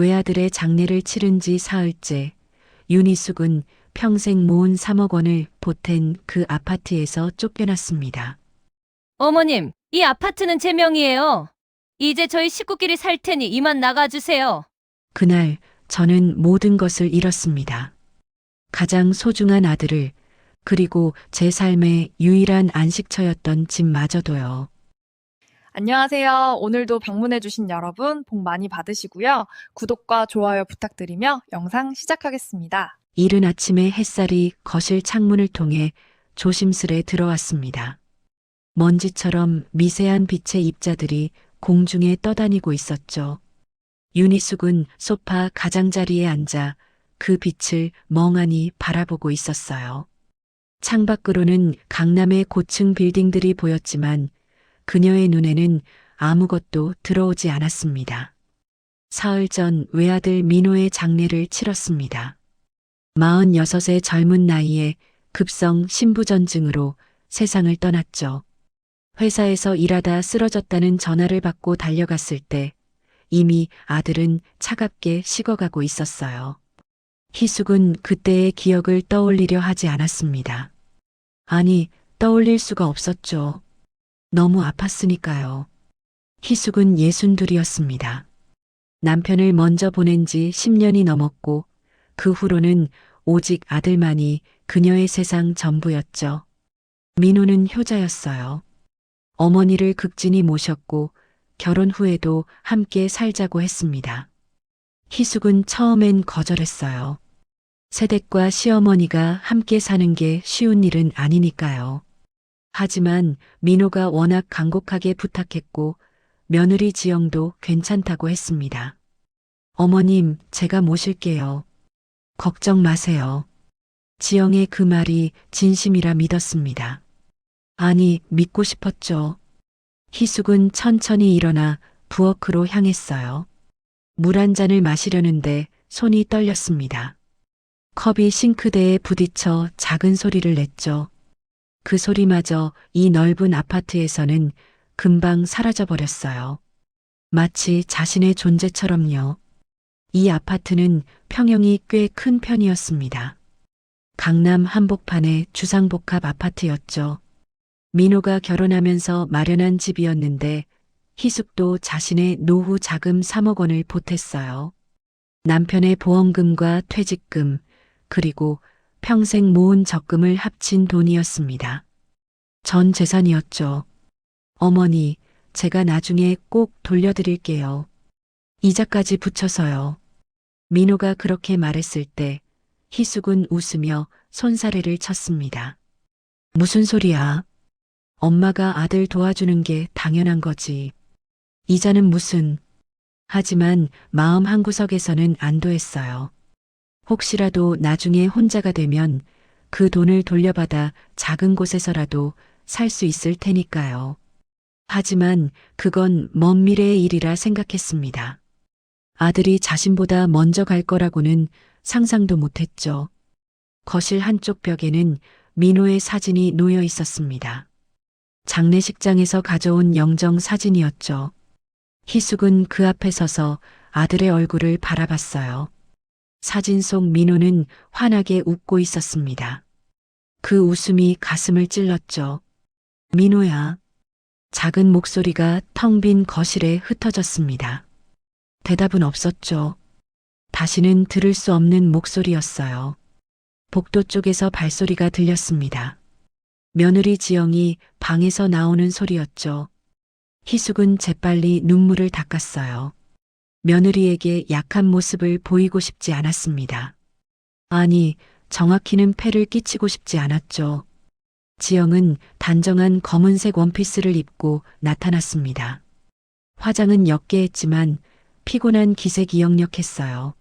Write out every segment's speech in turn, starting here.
외아들의 장례를 치른 지 사흘째, 윤희숙은 평생 모은 3억 원을 보탠 그 아파트에서 쫓겨났습니다. 어머님, 이 아파트는 제 명의예요. 이제 저희 식구끼리 살 테니 이만 나가주세요. 그날 저는 모든 것을 잃었습니다. 가장 소중한 아들을, 그리고 제 삶의 유일한 안식처였던 집마저도요. 안녕하세요. 오늘도 방문해주신 여러분 복 많이 받으시고요. 구독과 좋아요 부탁드리며 영상 시작하겠습니다. 이른 아침에 햇살이 거실 창문을 통해 조심스레 들어왔습니다. 먼지처럼 미세한 빛의 입자들이 공중에 떠다니고 있었죠. 윤희숙은 소파 가장자리에 앉아 그 빛을 멍하니 바라보고 있었어요. 창밖으로는 강남의 고층 빌딩들이 보였지만 그녀의 눈에는 아무것도 들어오지 않았습니다. 사흘 전 외아들 민호의 장례를 치렀습니다. 46의 젊은 나이에 급성 신부전증으로 세상을 떠났죠. 회사에서 일하다 쓰러졌다는 전화를 받고 달려갔을 때 이미 아들은 차갑게 식어가고 있었어요. 희숙은 그때의 기억을 떠올리려 하지 않았습니다. 아니, 떠올릴 수가 없었죠. 너무 아팠으니까요. 희숙은 62이었습니다. 남편을 먼저 보낸 지 10년이 넘었고 그 후로는 오직 아들만이 그녀의 세상 전부였죠. 민호는 효자였어요. 어머니를 극진히 모셨고 결혼 후에도 함께 살자고 했습니다. 희숙은 처음엔 거절했어요. 새댁과 시어머니가 함께 사는 게 쉬운 일은 아니니까요. 하지만 민호가 워낙 간곡하게 부탁했고 며느리 지영도 괜찮다고 했습니다. 어머님, 제가 모실게요. 걱정 마세요. 지영의 그 말이 진심이라 믿었습니다. 아니, 믿고 싶었죠. 희숙은 천천히 일어나 부엌으로 향했어요. 물 한 잔을 마시려는데 손이 떨렸습니다. 컵이 싱크대에 부딪혀 작은 소리를 냈죠. 그 소리마저 이 넓은 아파트에서는 금방 사라져버렸어요. 마치 자신의 존재처럼요. 이 아파트는 평형이 꽤 큰 편이었습니다. 강남 한복판의 주상복합 아파트였죠. 민호가 결혼하면서 마련한 집이었는데 희숙도 자신의 노후 자금 3억 원을 보탰어요. 남편의 보험금과 퇴직금, 그리고 평생 모은 적금을 합친 돈이었습니다. 전 재산이었죠. 어머니, 제가 나중에 꼭 돌려드릴게요. 이자까지 붙여서요. 민호가 그렇게 말했을 때 희숙은 웃으며 손사래를 쳤습니다. 무슨 소리야? 엄마가 아들 도와주는 게 당연한 거지. 이자는 무슨. 하지만 마음 한구석에서는 안도했어요. 혹시라도 나중에 혼자가 되면 그 돈을 돌려받아 작은 곳에서라도 살 수 있을 테니까요. 하지만 그건 먼 미래의 일이라 생각했습니다. 아들이 자신보다 먼저 갈 거라고는 상상도 못했죠. 거실 한쪽 벽에는 민호의 사진이 놓여 있었습니다. 장례식장에서 가져온 영정 사진이었죠. 희숙은 그 앞에 서서 아들의 얼굴을 바라봤어요. 사진 속 민호는 환하게 웃고 있었습니다. 그 웃음이 가슴을 찔렀죠. 민호야. 작은 목소리가 텅 빈 거실에 흩어졌습니다. 대답은 없었죠. 다시는 들을 수 없는 목소리였어요. 복도 쪽에서 발소리가 들렸습니다. 며느리 지영이 방에서 나오는 소리였죠. 희숙은 재빨리 눈물을 닦았어요. 며느리에게 약한 모습을 보이고 싶지 않았습니다. 아니, 정확히는 폐를 끼치고 싶지 않았죠. 지영은 단정한 검은색 원피스를 입고 나타났습니다. 화장은 옅게 했지만 피곤한 기색이 역력했어요.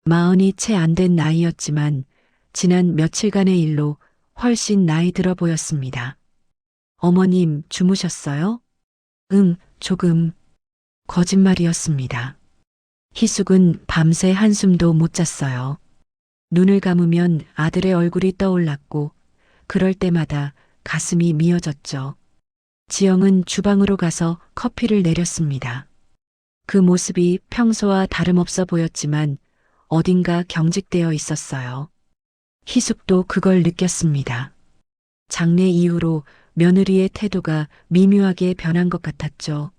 마흔이 채 안 된 나이였지만 지난 며칠간의 일로 훨씬 나이 들어 보였습니다. 어머님, 주무셨어요? 응, 조금. 거짓말이었습니다. 희숙은 밤새 한숨도 못 잤어요. 눈을 감으면 아들의 얼굴이 떠올랐고 그럴 때마다 가슴이 미어졌죠. 지영은 주방으로 가서 커피를 내렸습니다. 그 모습이 평소와 다름없어 보였지만 어딘가 경직되어 있었어요. 희숙도 그걸 느꼈습니다. 장례 이후로 며느리의 태도가 미묘하게 변한 것 같았죠.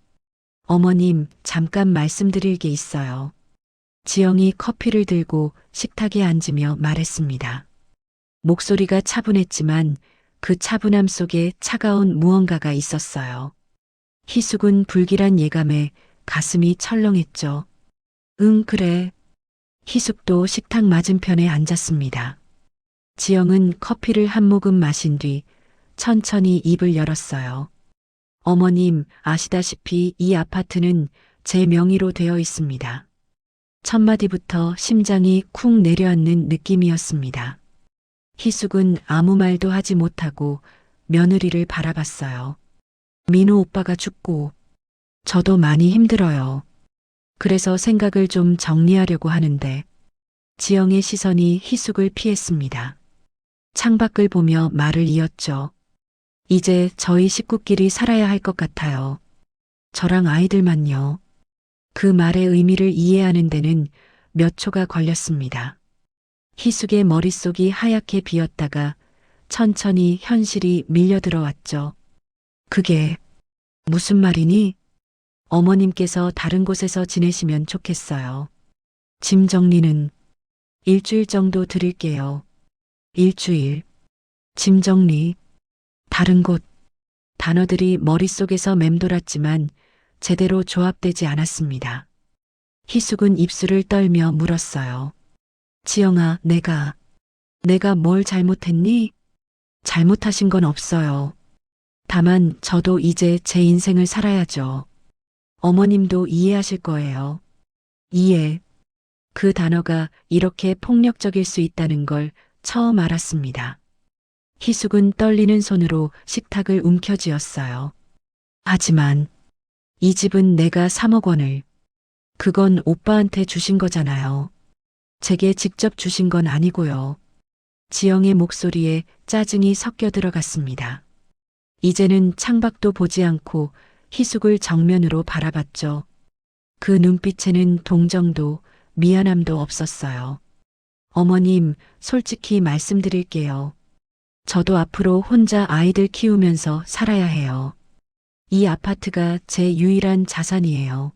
어머님, 잠깐 말씀드릴 게 있어요. 지영이 커피를 들고 식탁에 앉으며 말했습니다. 목소리가 차분했지만 그 차분함 속에 차가운 무언가가 있었어요. 희숙은 불길한 예감에 가슴이 철렁했죠. 응, 그래. 희숙도 식탁 맞은편에 앉았습니다. 지영은 커피를 한 모금 마신 뒤 천천히 입을 열었어요. 어머님, 아시다시피 이 아파트는 제 명의로 되어 있습니다. 첫 마디부터 심장이 쿵 내려앉는 느낌이었습니다. 희숙은 아무 말도 하지 못하고 며느리를 바라봤어요. 민호 오빠가 죽고 저도 많이 힘들어요. 그래서 생각을 좀 정리하려고 하는데 지영의 시선이 희숙을 피했습니다. 창밖을 보며 말을 이었죠. 이제 저희 식구끼리 살아야 할 것 같아요. 저랑 아이들만요. 그 말의 의미를 이해하는 데는 몇 초가 걸렸습니다. 희숙의 머릿속이 하얗게 비었다가 천천히 현실이 밀려들어왔죠. 그게 무슨 말이니? 어머님께서 다른 곳에서 지내시면 좋겠어요. 짐 정리는 일주일 정도 드릴게요. 일주일. 짐 정리. 다른 곳. 단어들이 머릿속에서 맴돌았지만 제대로 조합되지 않았습니다. 희숙은 입술을 떨며 물었어요. 지영아, 내가 뭘 잘못했니? 잘못하신 건 없어요. 다만 저도 이제 제 인생을 살아야죠. 어머님도 이해하실 거예요. 이해. 그 단어가 이렇게 폭력적일 수 있다는 걸 처음 알았습니다. 희숙은 떨리는 손으로 식탁을 움켜쥐었어요. 하지만 이 집은 내가 3억 원을, 그건 오빠한테 주신 거잖아요. 제게 직접 주신 건 아니고요. 지영의 목소리에 짜증이 섞여 들어갔습니다. 이제는 창밖도 보지 않고 희숙을 정면으로 바라봤죠. 그 눈빛에는 동정도 미안함도 없었어요. 어머님, 솔직히 말씀드릴게요. 저도 앞으로 혼자 아이들 키우면서 살아야 해요. 이 아파트가 제 유일한 자산이에요.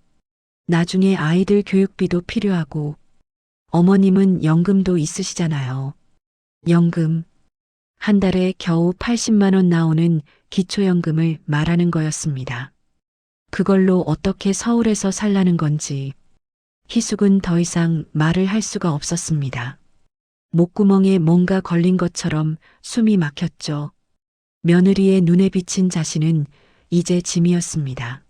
나중에 아이들 교육비도 필요하고, 어머님은 연금도 있으시잖아요. 연금. 한 달에 겨우 80만 원 나오는 기초연금을 말하는 거였습니다. 그걸로 어떻게 서울에서 살라는 건지 희숙은 더 이상 말을 할 수가 없었습니다. 목구멍에 뭔가 걸린 것처럼 숨이 막혔죠. 며느리의 눈에 비친 자신은 이제 짐이었습니다.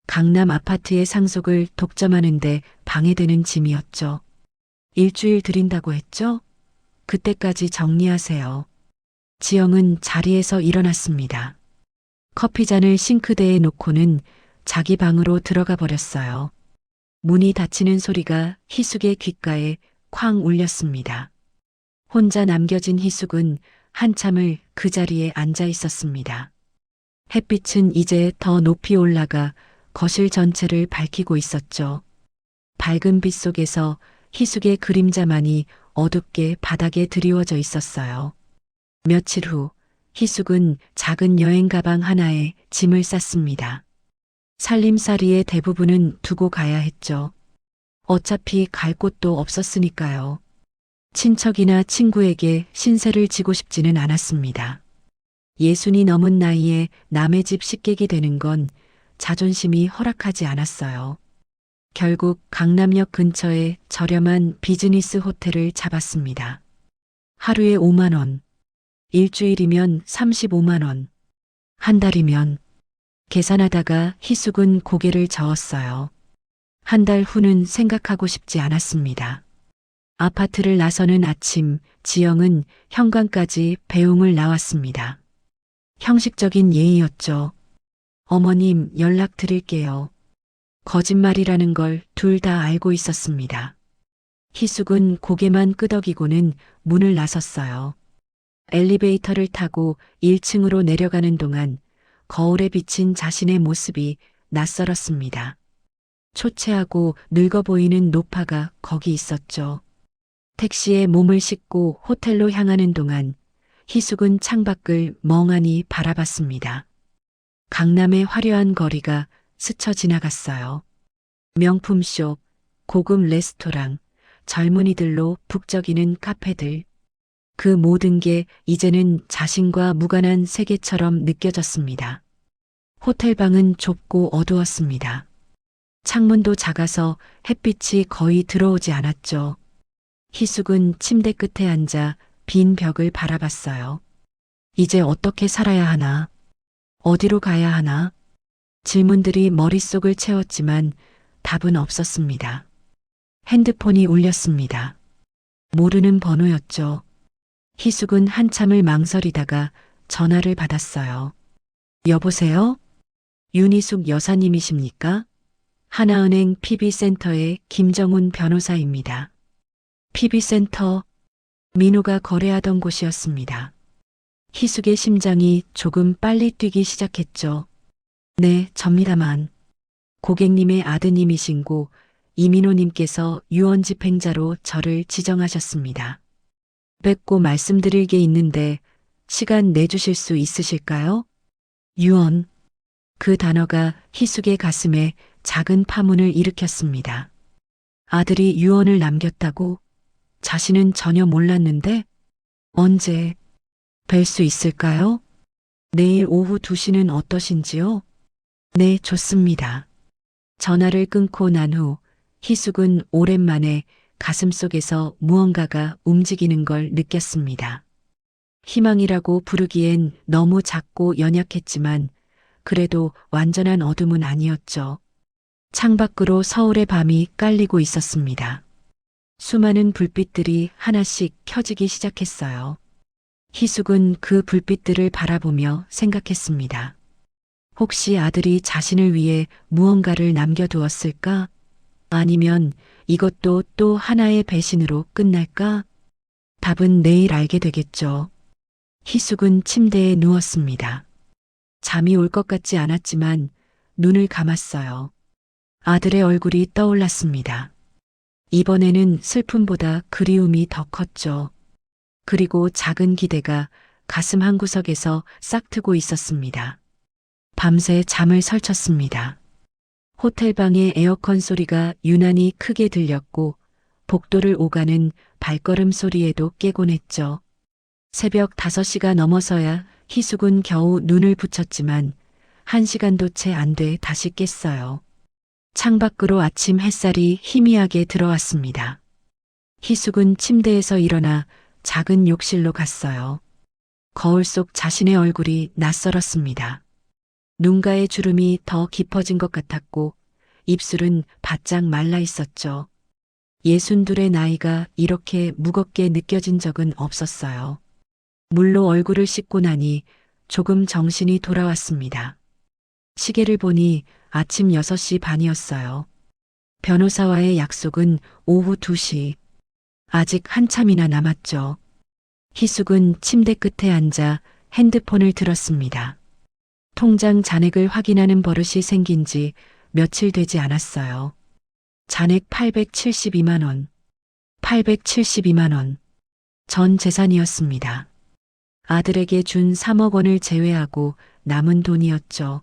강남 아파트의 상속을 독점하는데 방해되는 짐이었죠. 일주일 드린다고 했죠? 그때까지 정리하세요. 지영은 자리에서 일어났습니다. 커피잔을 싱크대에 놓고는 자기 방으로 들어가 버렸어요. 문이 닫히는 소리가 희숙의 귓가에 쾅 울렸습니다. 혼자 남겨진 희숙은 한참을 그 자리에 앉아 있었습니다. 햇빛은 이제 더 높이 올라가 거실 전체를 밝히고 있었죠. 밝은 빛 속에서 희숙의 그림자만이 어둡게 바닥에 드리워져 있었어요. 며칠 후 희숙은 작은 여행 가방 하나에 짐을 쌌습니다. 살림살이의 대부분은 두고 가야 했죠. 어차피 갈 곳도 없었으니까요. 친척이나 친구에게 신세를 지고 싶지는 않았습니다. 60이 넘은 나이에 남의 집 식객이 되는 건 자존심이 허락하지 않았어요. 결국 강남역 근처에 저렴한 비즈니스 호텔을 잡았습니다. 하루에 5만 원, 일주일이면 35만 원, 한 달이면 계산하다가 희숙은 고개를 저었어요. 한 달 후는 생각하고 싶지 않았습니다. 아파트를 나서는 아침, 지영은 현관까지 배웅을 나왔습니다. 형식적인 예의였죠. 어머님, 연락드릴게요. 거짓말이라는 걸 둘 다 알고 있었습니다. 희숙은 고개만 끄덕이고는 문을 나섰어요. 엘리베이터를 타고 1층으로 내려가는 동안 거울에 비친 자신의 모습이 낯설었습니다. 초췌하고 늙어 보이는 노파가 거기 있었죠. 택시에 몸을 싣고 호텔로 향하는 동안 희숙은 창밖을 멍하니 바라봤습니다. 강남의 화려한 거리가 스쳐 지나갔어요. 명품숍, 고급 레스토랑, 젊은이들로 북적이는 카페들. 그 모든 게 이제는 자신과 무관한 세계처럼 느껴졌습니다. 호텔방은 좁고 어두웠습니다. 창문도 작아서 햇빛이 거의 들어오지 않았죠. 희숙은 침대 끝에 앉아 빈 벽을 바라봤어요. 이제 어떻게 살아야 하나? 어디로 가야 하나? 질문들이 머릿속을 채웠지만 답은 없었습니다. 핸드폰이 울렸습니다. 모르는 번호였죠. 희숙은 한참을 망설이다가 전화를 받았어요. 여보세요? 윤희숙 여사님이십니까? 하나은행 PB센터의 김정훈 변호사입니다. PB센터, 민호가 거래하던 곳이었습니다. 희숙의 심장이 조금 빨리 뛰기 시작했죠. 네, 접니다만. 고객님의 아드님이신고 이민호님께서 유언집행자로 저를 지정하셨습니다. 뵙고 말씀드릴 게 있는데 시간 내주실 수 있으실까요? 유언. 그 단어가 희숙의 가슴에 작은 파문을 일으켰습니다. 아들이 유언을 남겼다고? 자신은 전혀 몰랐는데 언제 뵐 수 있을까요? 내일 오후 2시는 어떠신지요? 네, 좋습니다. 전화를 끊고 난 후 희숙은 오랜만에 가슴속에서 무언가가 움직이는 걸 느꼈습니다. 희망이라고 부르기엔 너무 작고 연약했지만 그래도 완전한 어둠은 아니었죠. 창밖으로 서울의 밤이 깔리고 있었습니다. 수많은 불빛들이 하나씩 켜지기 시작했어요. 희숙은 그 불빛들을 바라보며 생각했습니다. 혹시 아들이 자신을 위해 무언가를 남겨두었을까? 아니면 이것도 또 하나의 배신으로 끝날까? 답은 내일 알게 되겠죠. 희숙은 침대에 누웠습니다. 잠이 올 것 같지 않았지만 눈을 감았어요. 아들의 얼굴이 떠올랐습니다. 이번에는 슬픔보다 그리움이 더 컸죠. 그리고 작은 기대가 가슴 한구석에서 싹트고 있었습니다. 밤새 잠을 설쳤습니다. 호텔방의 에어컨 소리가 유난히 크게 들렸고 복도를 오가는 발걸음 소리에도 깨곤 했죠. 새벽 5시가 넘어서야 희숙은 겨우 눈을 붙였지만 1시간도 채 안 돼 다시 깼어요. 창밖으로 아침 햇살이 희미하게 들어왔습니다. 희숙은 침대에서 일어나 작은 욕실로 갔어요. 거울 속 자신의 얼굴이 낯설었습니다. 눈가의 주름이 더 깊어진 것 같았고 입술은 바짝 말라 있었죠. 62의 나이가 이렇게 무겁게 느껴진 적은 없었어요. 물로 얼굴을 씻고 나니 조금 정신이 돌아왔습니다. 시계를 보니 아침 6시 반이었어요. 변호사와의 약속은 오후 2시. 아직 한참이나 남았죠. 희숙은 침대 끝에 앉아 핸드폰을 들었습니다. 통장 잔액을 확인하는 버릇이 생긴 지 며칠 되지 않았어요. 잔액 872만 원. 872만 원. 전 재산이었습니다. 아들에게 준 3억 원을 제외하고 남은 돈이었죠.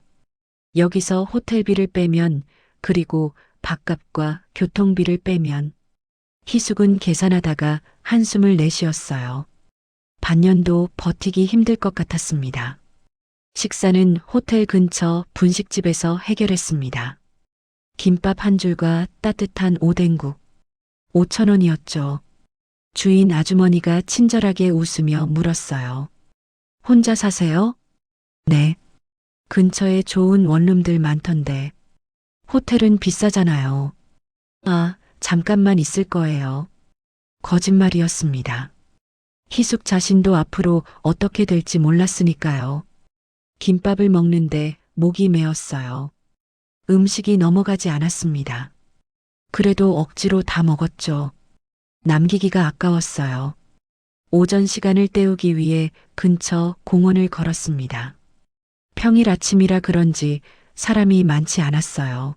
여기서 호텔비를 빼면 그리고 밥값과 교통비를 빼면 희숙은 계산하다가 한숨을 내쉬었어요. 반년도 버티기 힘들 것 같았습니다. 식사는 호텔 근처 분식집에서 해결했습니다. 김밥 한 줄과 따뜻한 오뎅국. 5천 원이었죠. 주인 아주머니가 친절하게 웃으며 물었어요. 혼자 사세요? 네. 근처에 좋은 원룸들 많던데. 호텔은 비싸잖아요. 아, 잠깐만 있을 거예요. 거짓말이었습니다. 희숙 자신도 앞으로 어떻게 될지 몰랐으니까요. 김밥을 먹는데 목이 메었어요. 음식이 넘어가지 않았습니다. 그래도 억지로 다 먹었죠. 남기기가 아까웠어요. 오전 시간을 때우기 위해 근처 공원을 걸었습니다. 평일 아침이라 그런지 사람이 많지 않았어요.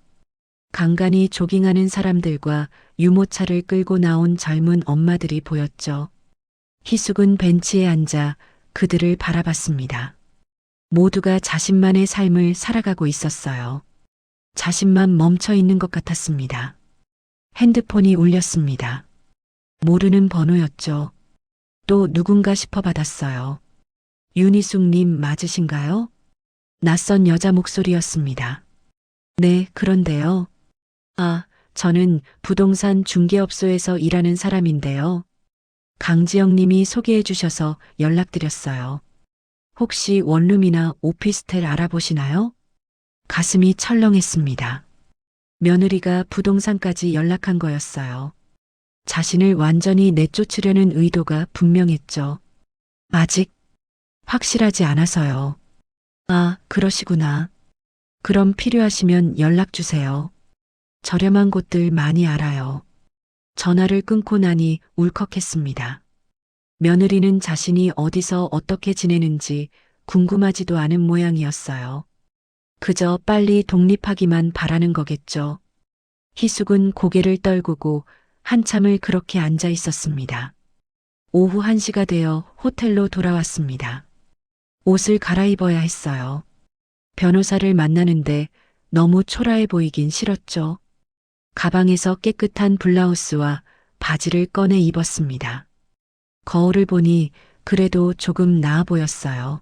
간간히 조깅하는 사람들과 유모차를 끌고 나온 젊은 엄마들이 보였죠. 희숙은 벤치에 앉아 그들을 바라봤습니다. 모두가 자신만의 삶을 살아가고 있었어요. 자신만 멈춰 있는 것 같았습니다. 핸드폰이 울렸습니다. 모르는 번호였죠. 또 누군가 싶어 받았어요. 윤희숙님 맞으신가요? 낯선 여자 목소리였습니다. 네, 그런데요. 아, 저는 부동산 중개업소에서 일하는 사람인데요. 강지영 님이 소개해 주셔서 연락드렸어요. 혹시 원룸이나 오피스텔 알아보시나요? 가슴이 철렁했습니다. 며느리가 부동산까지 연락한 거였어요. 자신을 완전히 내쫓으려는 의도가 분명했죠. 아직 확실하지 않아서요. 아, 그러시구나. 그럼 필요하시면 연락 주세요. 저렴한 곳들 많이 알아요. 전화를 끊고 나니 울컥했습니다. 며느리는 자신이 어디서 어떻게 지내는지 궁금하지도 않은 모양이었어요. 그저 빨리 독립하기만 바라는 거겠죠. 희숙은 고개를 떨구고 한참을 그렇게 앉아 있었습니다. 오후 1시가 되어 호텔로 돌아왔습니다. 옷을 갈아입어야 했어요. 변호사를 만나는데 너무 초라해 보이긴 싫었죠. 가방에서 깨끗한 블라우스와 바지를 꺼내 입었습니다. 거울을 보니 그래도 조금 나아 보였어요.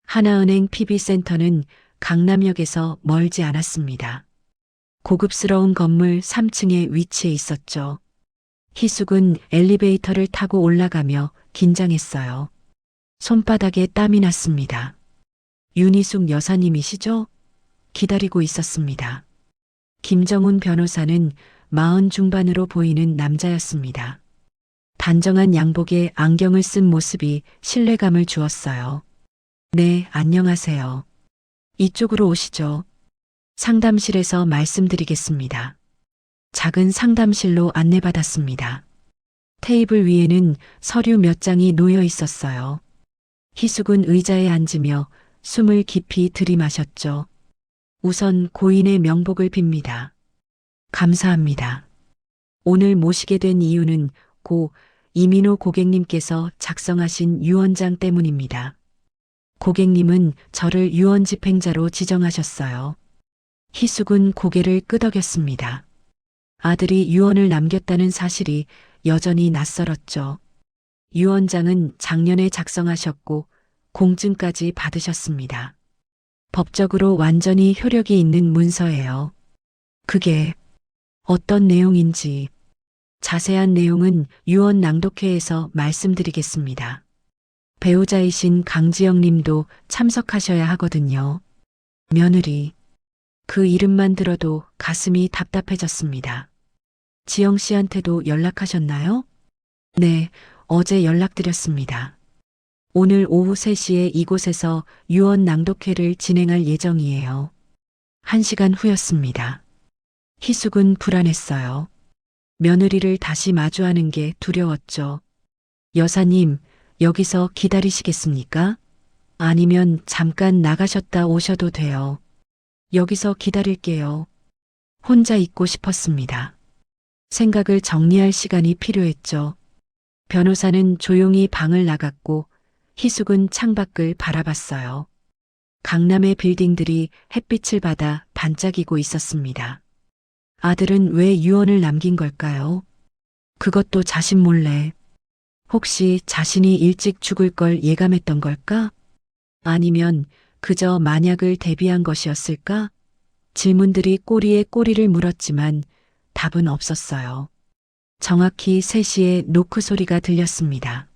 하나은행 PB센터는 강남역에서 멀지 않았습니다. 고급스러운 건물 3층에 위치해 있었죠. 희숙은 엘리베이터를 타고 올라가며 긴장했어요. 손바닥에 땀이 났습니다. 윤희숙 여사님이시죠? 기다리고 있었습니다. 김정훈 변호사는 40 중반으로 보이는 남자였습니다. 단정한 양복에 안경을 쓴 모습이 신뢰감을 주었어요. 네, 안녕하세요. 이쪽으로 오시죠. 상담실에서 말씀드리겠습니다. 작은 상담실로 안내받았습니다. 테이블 위에는 서류 몇 장이 놓여 있었어요. 희숙은 의자에 앉으며 숨을 깊이 들이마셨죠. 우선 고인의 명복을 빕니다. 감사합니다. 오늘 모시게 된 이유는 고 이민호 고객님께서 작성하신 유언장 때문입니다. 고객님은 저를 유언 집행자로 지정하셨어요. 희숙은 고개를 끄덕였습니다. 아들이 유언을 남겼다는 사실이 여전히 낯설었죠. 유언장은 작년에 작성하셨고 공증까지 받으셨습니다. 법적으로 완전히 효력이 있는 문서예요. 그게 어떤 내용인지 자세한 내용은 유언 낭독회에서 말씀드리겠습니다. 배우자이신 강지영 님도 참석하셔야 하거든요. 며느리. 그 이름만 들어도 가슴이 답답해졌습니다. 지영 씨한테도 연락하셨나요? 네, 어제 연락드렸습니다. 오늘 오후 3시에 이곳에서 유언 낭독회를 진행할 예정이에요. 1시간 후였습니다. 희숙은 불안했어요. 며느리를 다시 마주하는 게 두려웠죠. 여사님, 여기서 기다리시겠습니까? 아니면 잠깐 나가셨다 오셔도 돼요. 여기서 기다릴게요. 혼자 있고 싶었습니다. 생각을 정리할 시간이 필요했죠. 변호사는 조용히 방을 나갔고 희숙은 창밖을 바라봤어요. 강남의 빌딩들이 햇빛을 받아 반짝이고 있었습니다. 아들은 왜 유언을 남긴 걸까요? 그것도 자신 몰래. 혹시 자신이 일찍 죽을 걸 예감했던 걸까? 아니면 그저 만약을 대비한 것이었을까? 질문들이 꼬리에 꼬리를 물었지만 답은 없었어요. 정확히 3시에 노크 소리가 들렸습니다.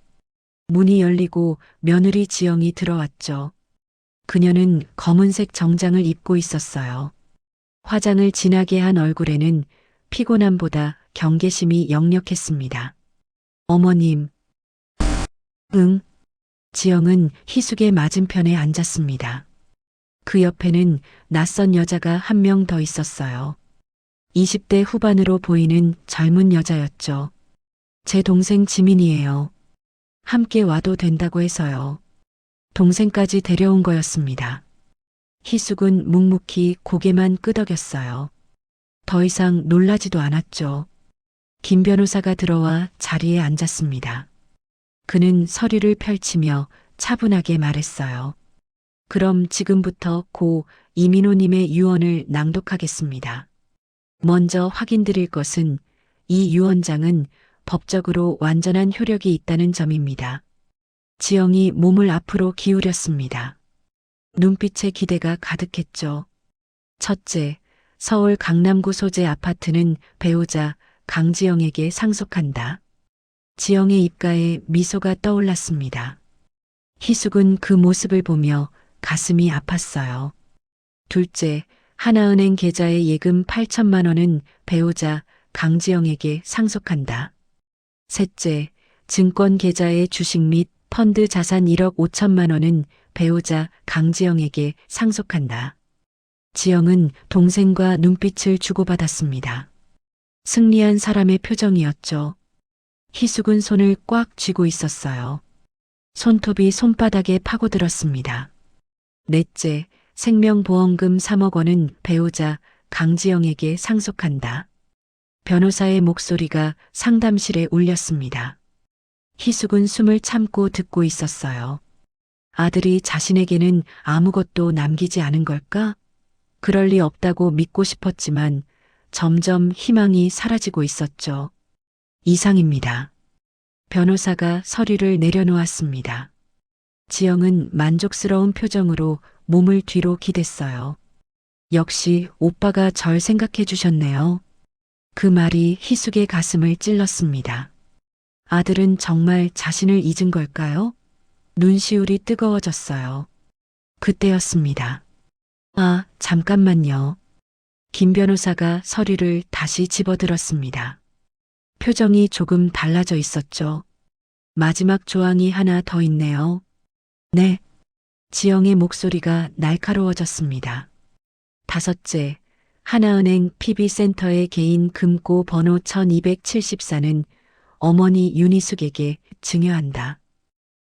문이 열리고 며느리 지영이 들어왔죠. 그녀는 검은색 정장을 입고 있었어요. 화장을 진하게 한 얼굴에는 피곤함보다 경계심이 역력했습니다. 어머님. 응. 지영은 희숙의 맞은편에 앉았습니다. 그 옆에는 낯선 여자가 한 명 더 있었어요. 20대 후반으로 보이는 젊은 여자였죠. 제 동생 지민이에요. 함께 와도 된다고 해서요. 동생까지 데려온 거였습니다. 희숙은 묵묵히 고개만 끄덕였어요. 더 이상 놀라지도 않았죠. 김 변호사가 들어와 자리에 앉았습니다. 그는 서류를 펼치며 차분하게 말했어요. 그럼 지금부터 고 이민호님의 유언을 낭독하겠습니다. 먼저 확인드릴 것은 이 유언장은 법적으로 완전한 효력이 있다는 점입니다. 지영이 몸을 앞으로 기울였습니다. 눈빛에 기대가 가득했죠. 첫째, 서울 강남구 소재 아파트는 배우자 강지영에게 상속한다. 지영의 입가에 미소가 떠올랐습니다. 희숙은 그 모습을 보며 가슴이 아팠어요. 둘째, 하나은행 계좌의 예금 8천만 원은 배우자 강지영에게 상속한다. 셋째, 증권 계좌의 주식 및 펀드 자산 1억 5천만 원은 배우자 강지영에게 상속한다. 지영은 동생과 눈빛을 주고받았습니다. 승리한 사람의 표정이었죠. 희숙은 손을 꽉 쥐고 있었어요. 손톱이 손바닥에 파고들었습니다. 넷째, 생명보험금 3억 원은 배우자 강지영에게 상속한다. 변호사의 목소리가 상담실에 울렸습니다. 희숙은 숨을 참고 듣고 있었어요. 아들이 자신에게는 아무것도 남기지 않은 걸까? 그럴 리 없다고 믿고 싶었지만 점점 희망이 사라지고 있었죠. 이상입니다. 변호사가 서류를 내려놓았습니다. 지영은 만족스러운 표정으로 몸을 뒤로 기댔어요. 역시 오빠가 절 생각해 주셨네요. 그 말이 희숙의 가슴을 찔렀습니다. 아들은 정말 자신을 잊은 걸까요? 눈시울이 뜨거워졌어요. 그때였습니다. 아, 잠깐만요. 김 변호사가 서류를 다시 집어들었습니다. 표정이 조금 달라져 있었죠. 마지막 조항이 하나 더 있네요. 네. 지영의 목소리가 날카로워졌습니다. 다섯째, 하나은행 PB센터의 개인 금고 번호 1274는 어머니 윤희숙에게 증여한다.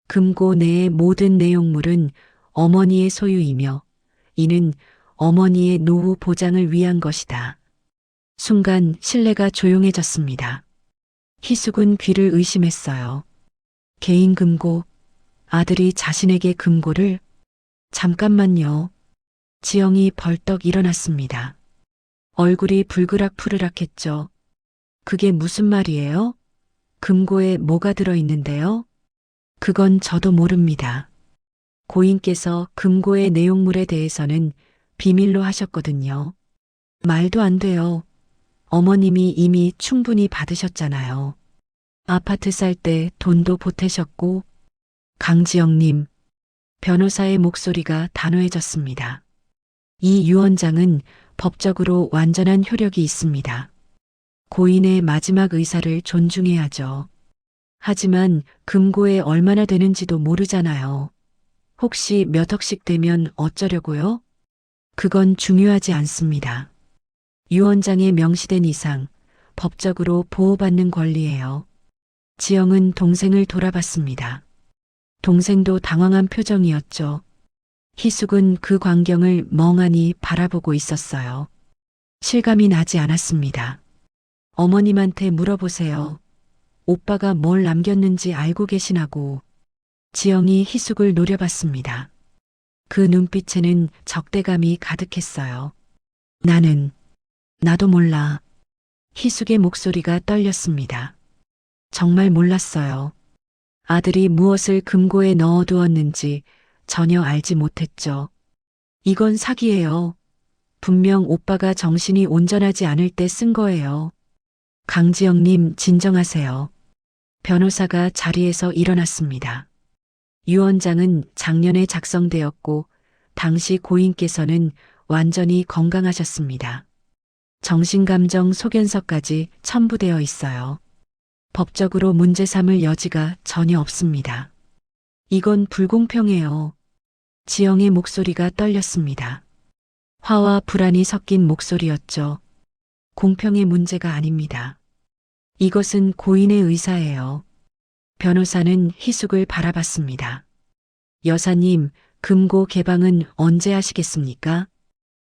금고 내의 모든 내용물은 어머니의 소유이며 이는 어머니의 노후 보장을 위한 것이다. 순간 실내가 조용해졌습니다. 희숙은 귀를 의심했어요. 개인 금고, 아들이 자신에게 금고를? 잠깐만요. 지영이 벌떡 일어났습니다. 얼굴이 불그락푸르락했죠. 그게 무슨 말이에요? 금고에 뭐가 들어있는데요? 그건 저도 모릅니다. 고인께서 금고의 내용물에 대해서는 비밀로 하셨거든요. 말도 안 돼요. 어머님이 이미 충분히 받으셨잖아요. 아파트 살 때 돈도 보태셨고, 강지영님, 변호사의 목소리가 단호해졌습니다. 이 유언장은 법적으로 완전한 효력이 있습니다. 고인의 마지막 의사를 존중해야죠. 하지만 금고에 얼마나 되는지도 모르잖아요. 혹시 몇 억씩 되면 어쩌려고요? 그건 중요하지 않습니다. 유언장에 명시된 이상 법적으로 보호받는 권리예요. 지영은 동생을 돌아봤습니다. 동생도 당황한 표정이었죠. 희숙은 그 광경을 멍하니 바라보고 있었어요. 실감이 나지 않았습니다. 어머님한테 물어보세요. 오빠가 뭘 남겼는지 알고 계시나고. 지영이 희숙을 노려봤습니다. 그 눈빛에는 적대감이 가득했어요. 나도 몰라. 희숙의 목소리가 떨렸습니다. 정말 몰랐어요. 아들이 무엇을 금고에 넣어두었는지 전혀 알지 못했죠. 이건 사기예요. 분명 오빠가 정신이 온전하지 않을 때 쓴 거예요. 강지영님, 진정하세요. 변호사가 자리에서 일어났습니다. 유언장은 작년에 작성되었고 당시 고인께서는 완전히 건강하셨습니다. 정신감정 소견서까지 첨부되어 있어요. 법적으로 문제 삼을 여지가 전혀 없습니다. 이건 불공평해요. 지영의 목소리가 떨렸습니다. 화와 불안이 섞인 목소리였죠. 공평의 문제가 아닙니다. 이것은 고인의 의사예요. 변호사는 희숙을 바라봤습니다. 여사님, 금고 개방은 언제 하시겠습니까?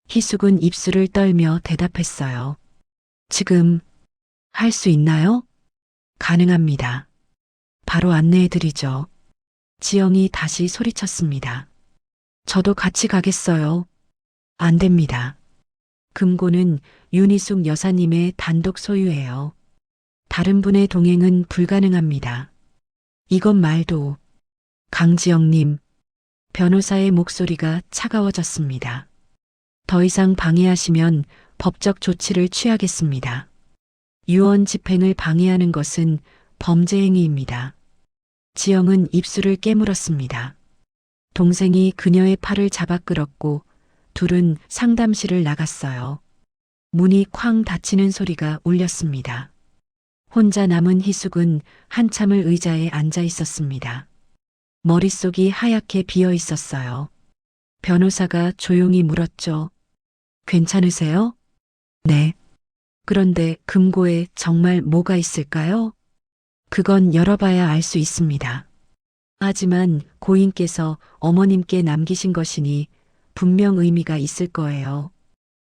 희숙은 입술을 떨며 대답했어요. 지금 할 수 있나요? 가능합니다. 바로 안내해 드리죠. 지영이 다시 소리쳤습니다. 저도 같이 가겠어요. 안 됩니다. 금고는 윤희숙 여사님의 단독 소유예요. 다른 분의 동행은 불가능합니다. 이것 말도. 강지영님, 변호사의 목소리가 차가워졌습니다. 더 이상 방해하시면 법적 조치를 취하겠습니다. 유언 집행을 방해하는 것은 범죄 행위입니다. 지영은 입술을 깨물었습니다. 동생이 그녀의 팔을 잡아 끌었고 둘은 상담실을 나갔어요. 문이 쾅 닫히는 소리가 울렸습니다. 혼자 남은 희숙은 한참을 의자에 앉아 있었습니다. 머릿속이 하얗게 비어 있었어요. 변호사가 조용히 물었죠. 괜찮으세요? 네. 그런데 금고에 정말 뭐가 있을까요? 그건 열어봐야 알 수 있습니다. 하지만 고인께서 어머님께 남기신 것이니 분명 의미가 있을 거예요.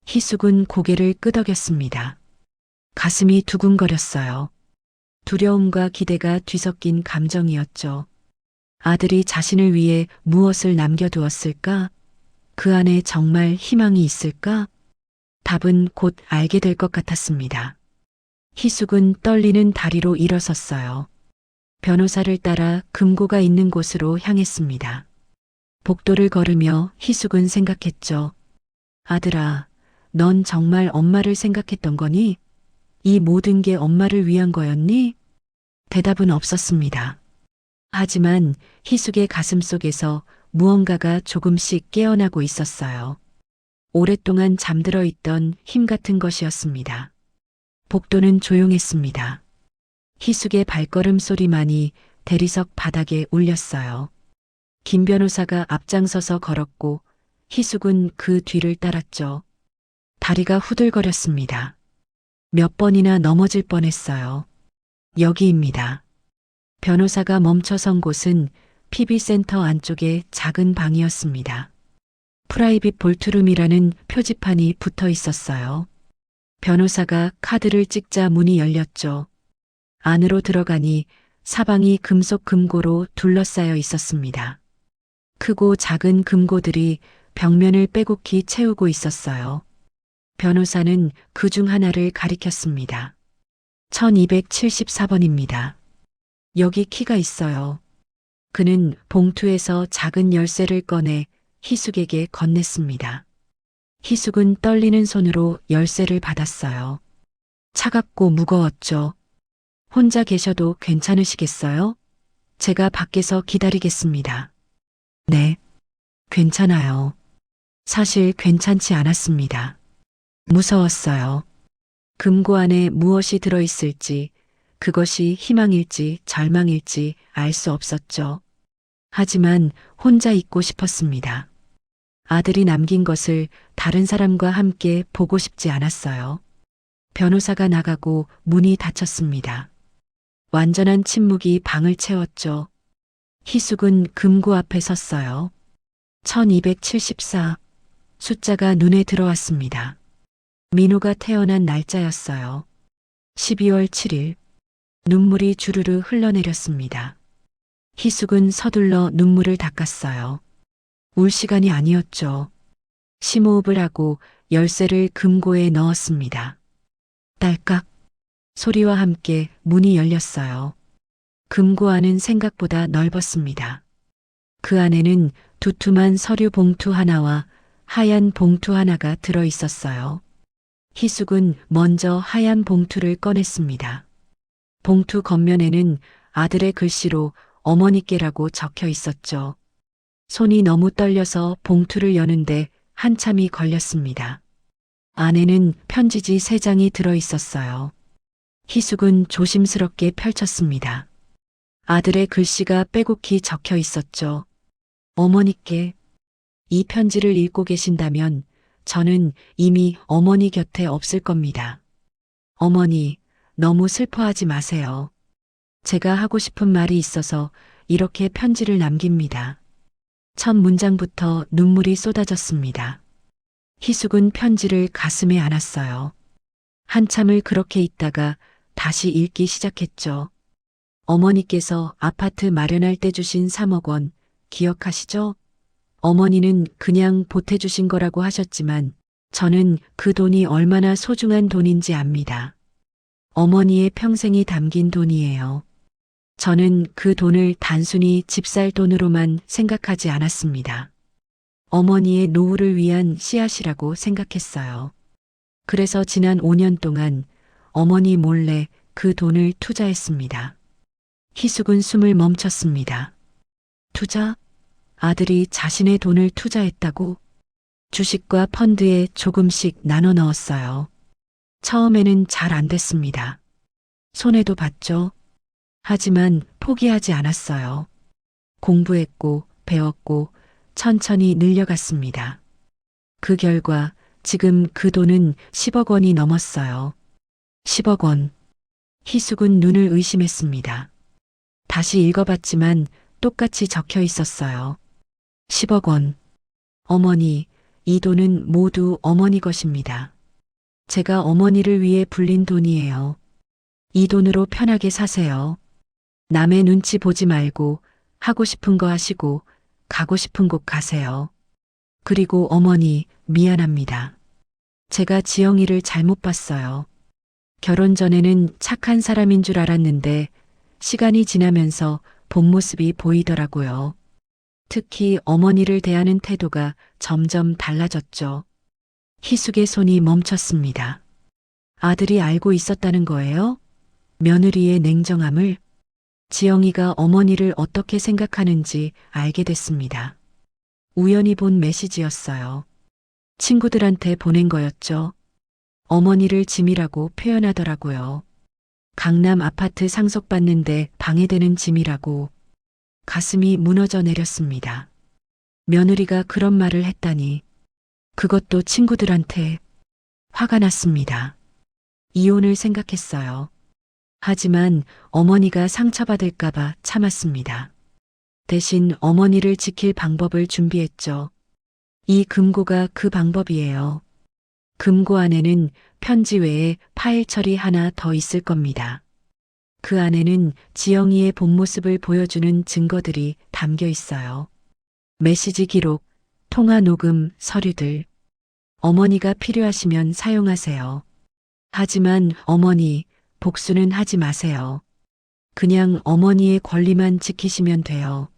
희숙은 고개를 끄덕였습니다. 가슴이 두근거렸어요. 두려움과 기대가 뒤섞인 감정이었죠. 아들이 자신을 위해 무엇을 남겨두었을까? 그 안에 정말 희망이 있을까? 답은 곧 알게 될 것 같았습니다. 희숙은 떨리는 다리로 일어섰어요. 변호사를 따라 금고가 있는 곳으로 향했습니다. 복도를 걸으며 희숙은 생각했죠. 아들아, 넌 정말 엄마를 생각했던 거니? 이 모든 게 엄마를 위한 거였니? 대답은 없었습니다. 하지만 희숙의 가슴 속에서 무언가가 조금씩 깨어나고 있었어요. 오랫동안 잠들어 있던 힘 같은 것이었습니다. 복도는 조용했습니다. 희숙의 발걸음 소리만이 대리석 바닥에 울렸어요. 김 변호사가 앞장서서 걸었고 희숙은 그 뒤를 따랐죠. 다리가 후들거렸습니다. 몇 번이나 넘어질 뻔했어요. 여기입니다. 변호사가 멈춰선 곳은 PB센터 안쪽의 작은 방이었습니다. 프라이빗 볼트룸이라는 표지판이 붙어 있었어요. 변호사가 카드를 찍자 문이 열렸죠. 안으로 들어가니 사방이 금속 금고로 둘러싸여 있었습니다. 크고 작은 금고들이 벽면을 빼곡히 채우고 있었어요. 변호사는 그 중 하나를 가리켰습니다. 1274번입니다. 여기 키가 있어요. 그는 봉투에서 작은 열쇠를 꺼내 희숙에게 건넸습니다. 희숙은 떨리는 손으로 열쇠를 받았어요. 차갑고 무거웠죠. 혼자 계셔도 괜찮으시겠어요? 제가 밖에서 기다리겠습니다. 네, 괜찮아요. 사실 괜찮지 않았습니다. 무서웠어요. 금고 안에 무엇이 들어있을지, 그것이 희망일지 절망일지 알 수 없었죠. 하지만 혼자 있고 싶었습니다. 아들이 남긴 것을 다른 사람과 함께 보고 싶지 않았어요. 변호사가 나가고 문이 닫혔습니다. 완전한 침묵이 방을 채웠죠. 희숙은 금고 앞에 섰어요. 1274. 숫자가 눈에 들어왔습니다. 민호가 태어난 날짜였어요. 12월 7일. 눈물이 주르르 흘러내렸습니다. 희숙은 서둘러 눈물을 닦았어요. 울 시간이 아니었죠. 심호흡을 하고 열쇠를 금고에 넣었습니다. 딸깍 소리와 함께 문이 열렸어요. 금고 안은 생각보다 넓었습니다. 그 안에는 두툼한 서류 봉투 하나와 하얀 봉투 하나가 들어 있었어요. 희숙은 먼저 하얀 봉투를 꺼냈습니다. 봉투 겉면에는 아들의 글씨로 어머니께라고 적혀 있었죠. 손이 너무 떨려서 봉투를 여는데 한참이 걸렸습니다. 안에는 편지지 3장이 들어 있었어요. 희숙은 조심스럽게 펼쳤습니다. 아들의 글씨가 빼곡히 적혀 있었죠. 어머니께 이 편지를 읽고 계신다면 저는 이미 어머니 곁에 없을 겁니다. 어머니, 너무 슬퍼하지 마세요. 제가 하고 싶은 말이 있어서 이렇게 편지를 남깁니다. 첫 문장부터 눈물이 쏟아졌습니다. 희숙은 편지를 가슴에 안았어요. 한참을 그렇게 있다가 다시 읽기 시작했죠. 어머니께서 아파트 마련할 때 주신 3억 원 기억하시죠? 어머니는 그냥 보태주신 거라고 하셨지만 저는 그 돈이 얼마나 소중한 돈인지 압니다. 어머니의 평생이 담긴 돈이에요. 저는 그 돈을 단순히 집 살 돈으로만 생각하지 않았습니다. 어머니의 노후를 위한 씨앗이라고 생각했어요. 그래서 지난 5년 동안 어머니 몰래 그 돈을 투자했습니다. 희숙은 숨을 멈췄습니다. 투자? 아들이 자신의 돈을 투자했다고? 주식과 펀드에 조금씩 나눠 넣었어요. 처음에는 잘 안 됐습니다. 손해도 봤죠. 하지만 포기하지 않았어요. 공부했고 배웠고 천천히 늘려갔습니다. 그 결과 지금 그 돈은 10억 원이 넘었어요. 10억 원. 희숙은 눈을 의심했습니다. 다시 읽어봤지만 똑같이 적혀 있었어요. 10억 원. 어머니, 이 돈은 모두 어머니 것입니다. 제가 어머니를 위해 불린 돈이에요. 이 돈으로 편하게 사세요. 남의 눈치 보지 말고 하고 싶은 거 하시고 가고 싶은 곳 가세요. 그리고 어머니, 미안합니다. 제가 지영이를 잘못 봤어요. 결혼 전에는 착한 사람인 줄 알았는데 시간이 지나면서 본 모습이 보이더라고요. 특히 어머니를 대하는 태도가 점점 달라졌죠. 희숙의 손이 멈췄습니다. 아들이 알고 있었다는 거예요? 며느리의 냉정함을? 지영이가 어머니를 어떻게 생각하는지 알게 됐습니다. 우연히 본 메시지였어요. 친구들한테 보낸 거였죠. 어머니를 짐이라고 표현하더라고요. 강남 아파트 상속받는데 방해되는 짐이라고. 가슴이 무너져 내렸습니다. 며느리가 그런 말을 했다니. 그것도 친구들한테. 화가 났습니다. 이혼을 생각했어요. 하지만 어머니가 상처받을까봐 참았습니다. 대신 어머니를 지킬 방법을 준비했죠. 이 금고가 그 방법이에요. 금고 안에는 편지 외에 파일 처리 하나 더 있을 겁니다. 그 안에는 지영이의 본 모습을 보여주는 증거들이 담겨 있어요. 메시지 기록, 통화 녹음, 서류들. 어머니가 필요하시면 사용하세요. 하지만 어머니, 복수는 하지 마세요. 그냥 어머니의 권리만 지키시면 돼요.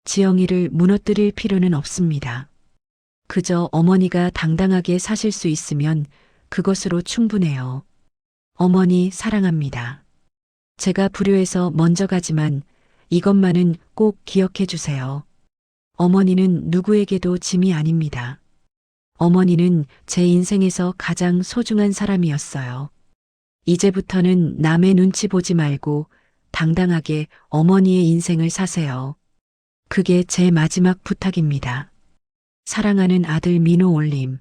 지영이를 무너뜨릴 필요는 없습니다. 그저 어머니가 당당하게 사실 수 있으면 그것으로 충분해요. 어머니 사랑합니다. 제가 불효해서 먼저 가지만 이것만은 꼭 기억해 주세요. 어머니는 누구에게도 짐이 아닙니다. 어머니는 제 인생에서 가장 소중한 사람이었어요. 이제부터는 남의 눈치 보지 말고 당당하게 어머니의 인생을 사세요. 그게 제 마지막 부탁입니다. 사랑하는 아들 민호 올림.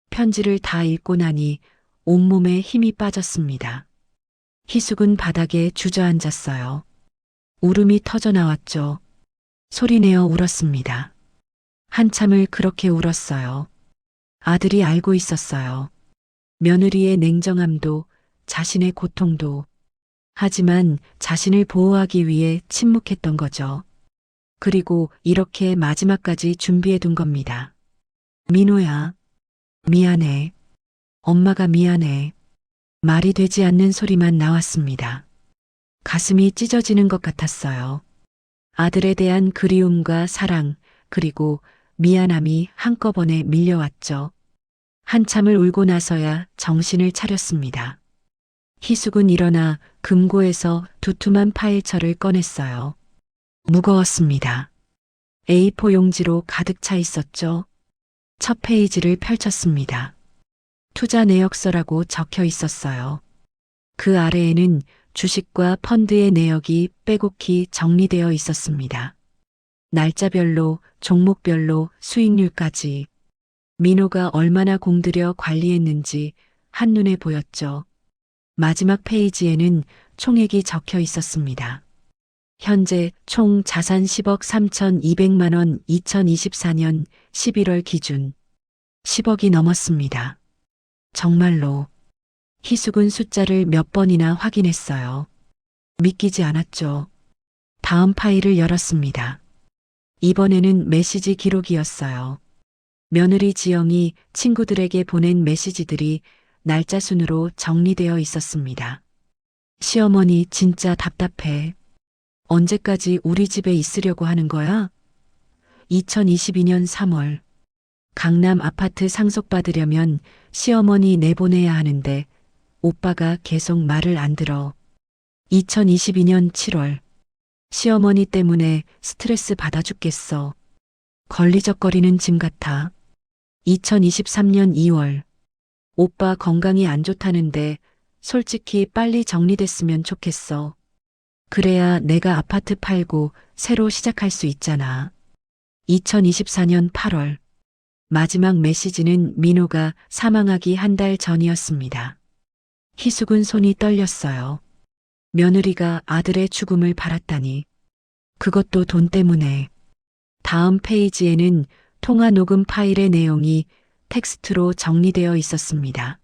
편지를 다 읽고 나니 온몸에 힘이 빠졌습니다. 희숙은 바닥에 주저앉았어요. 울음이 터져 나왔죠. 소리내어 울었습니다. 한참을 그렇게 울었어요. 아들이 알고 있었어요. 며느리의 냉정함도 자신의 고통도. 하지만 자신을 보호하기 위해 침묵했던 거죠. 그리고 이렇게 마지막까지 준비해 둔 겁니다. 민호야, 미안해. 엄마가 미안해. 말이 되지 않는 소리만 나왔습니다. 가슴이 찢어지는 것 같았어요. 아들에 대한 그리움과 사랑, 그리고 미안함이 한꺼번에 밀려왔죠. 한참을 울고 나서야 정신을 차렸습니다. 희숙은 일어나 금고에서 두툼한 파일철을 꺼냈어요. 무거웠습니다. A4 용지로 가득 차 있었죠. 첫 페이지를 펼쳤습니다. 투자 내역서라고 적혀 있었어요. 그 아래에는 주식과 펀드의 내역이 빼곡히 정리되어 있었습니다. 날짜별로, 종목별로, 수익률까지. 민호가 얼마나 공들여 관리했는지 한눈에 보였죠. 마지막 페이지에는 총액이 적혀 있었습니다. 현재 총 자산 10억 3,200만 원 2024년 11월 기준 10억이 넘었습니다. 정말로. 희숙은 숫자를 몇 번이나 확인했어요. 믿기지 않았죠. 다음 파일을 열었습니다. 이번에는 메시지 기록이었어요. 며느리 지영이 친구들에게 보낸 메시지들이 날짜 순으로 정리되어 있었습니다. 시어머니 진짜 답답해. 언제까지 우리 집에 있으려고 하는 거야? 2022년 3월. 강남 아파트 상속받으려면 시어머니 내보내야 하는데 오빠가 계속 말을 안 들어. 2022년 7월. 시어머니 때문에 스트레스 받아 죽겠어. 걸리적거리는 짐 같아. 2023년 2월. 오빠 건강이 안 좋다는데 솔직히 빨리 정리됐으면 좋겠어. 그래야 내가 아파트 팔고 새로 시작할 수 있잖아. 2024년 8월. 마지막 메시지는 민호가 사망하기 한 달 전이었습니다. 희숙은 손이 떨렸어요. 며느리가 아들의 죽음을 바랐다니. 그것도 돈 때문에. 다음 페이지에는 통화 녹음 파일의 내용이 텍스트로 정리되어 있었습니다.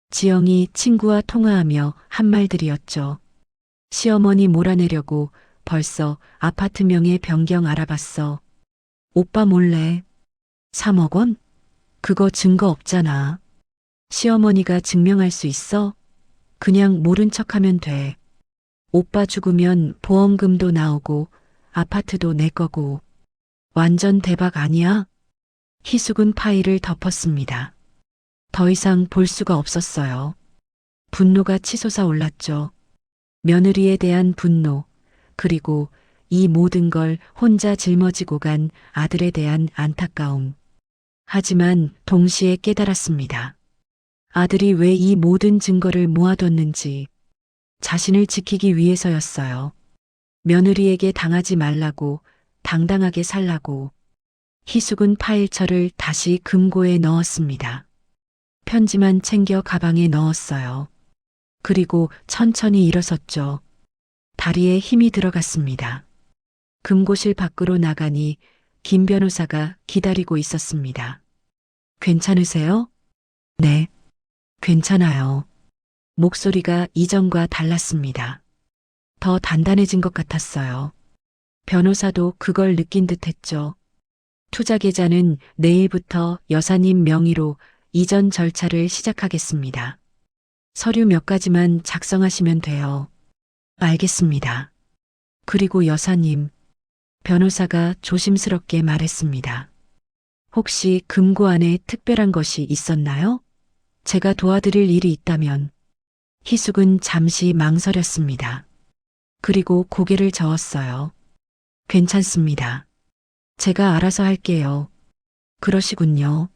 지영이 친구와 통화하며 한 말들이었죠. 시어머니 몰아내려고 벌써 아파트명의 변경 알아봤어. 오빠 몰래. 3억 원? 그거 증거 없잖아. 시어머니가 증명할 수 있어? 그냥 모른 척하면 돼. 오빠 죽으면 보험금도 나오고 아파트도 내 거고. 완전 대박 아니야? 희숙은 파일을 덮었습니다. 더 이상 볼 수가 없었어요. 분노가 치솟아 올랐죠. 며느리에 대한 분노, 그리고 이 모든 걸 혼자 짊어지고 간 아들에 대한 안타까움. 하지만 동시에 깨달았습니다. 아들이 왜 이 모든 증거를 모아뒀는지 자신을 지키기 위해서였어요. 며느리에게 당하지 말라고, 당당하게 살라고. 희숙은 파일철을 다시 금고에 넣었습니다. 편지만 챙겨 가방에 넣었어요. 그리고 천천히 일어섰죠. 다리에 힘이 들어갔습니다. 금고실 밖으로 나가니 김 변호사가 기다리고 있었습니다. 괜찮으세요? 네, 괜찮아요. 목소리가 이전과 달랐습니다. 더 단단해진 것 같았어요. 변호사도 그걸 느낀 듯 했죠. 투자 계좌는 내일부터 여사님 명의로 이전 절차를 시작하겠습니다. 서류 몇 가지만 작성하시면 돼요. 알겠습니다. 그리고 여사님, 변호사가 조심스럽게 말했습니다. 혹시 금고 안에 특별한 것이 있었나요? 제가 도와드릴 일이 있다면. 희숙은 잠시 망설였습니다. 그리고 고개를 저었어요. 괜찮습니다. 제가 알아서 할게요. 그러시군요.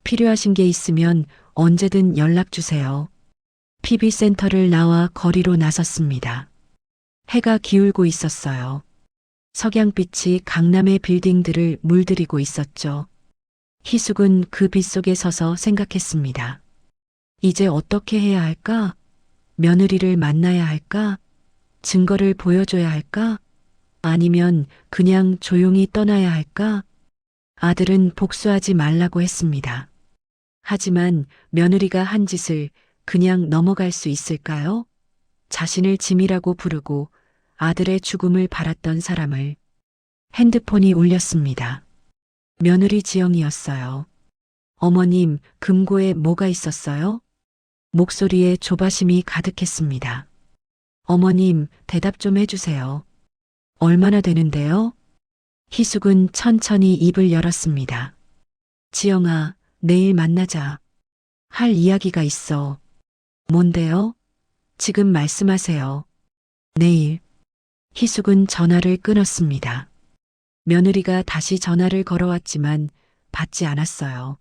필요하신 게 있으면 언제든 연락 주세요. PB센터를 나와 거리로 나섰습니다. 해가 기울고 있었어요. 석양빛이 강남의 빌딩들을 물들이고 있었죠. 희숙은 그 빛 속에 서서 생각했습니다. 이제 어떻게 해야 할까? 며느리를 만나야 할까? 증거를 보여줘야 할까? 아니면 그냥 조용히 떠나야 할까? 아들은 복수하지 말라고 했습니다. 하지만 며느리가 한 짓을 그냥 넘어갈 수 있을까요? 자신을 짐이라고 부르고 아들의 죽음을 바랐던 사람을. 핸드폰이 울렸습니다. 며느리 지영이었어요. 어머님, 금고에 뭐가 있었어요? 목소리에 조바심이 가득했습니다. 어머님, 대답 좀 해주세요. 얼마나 되는데요? 희숙은 천천히 입을 열었습니다. 지영아, 내일 만나자. 할 이야기가 있어. 뭔데요? 지금 말씀하세요. 내일. 희숙은 전화를 끊었습니다. 며느리가 다시 전화를 걸어왔지만 받지 않았어요.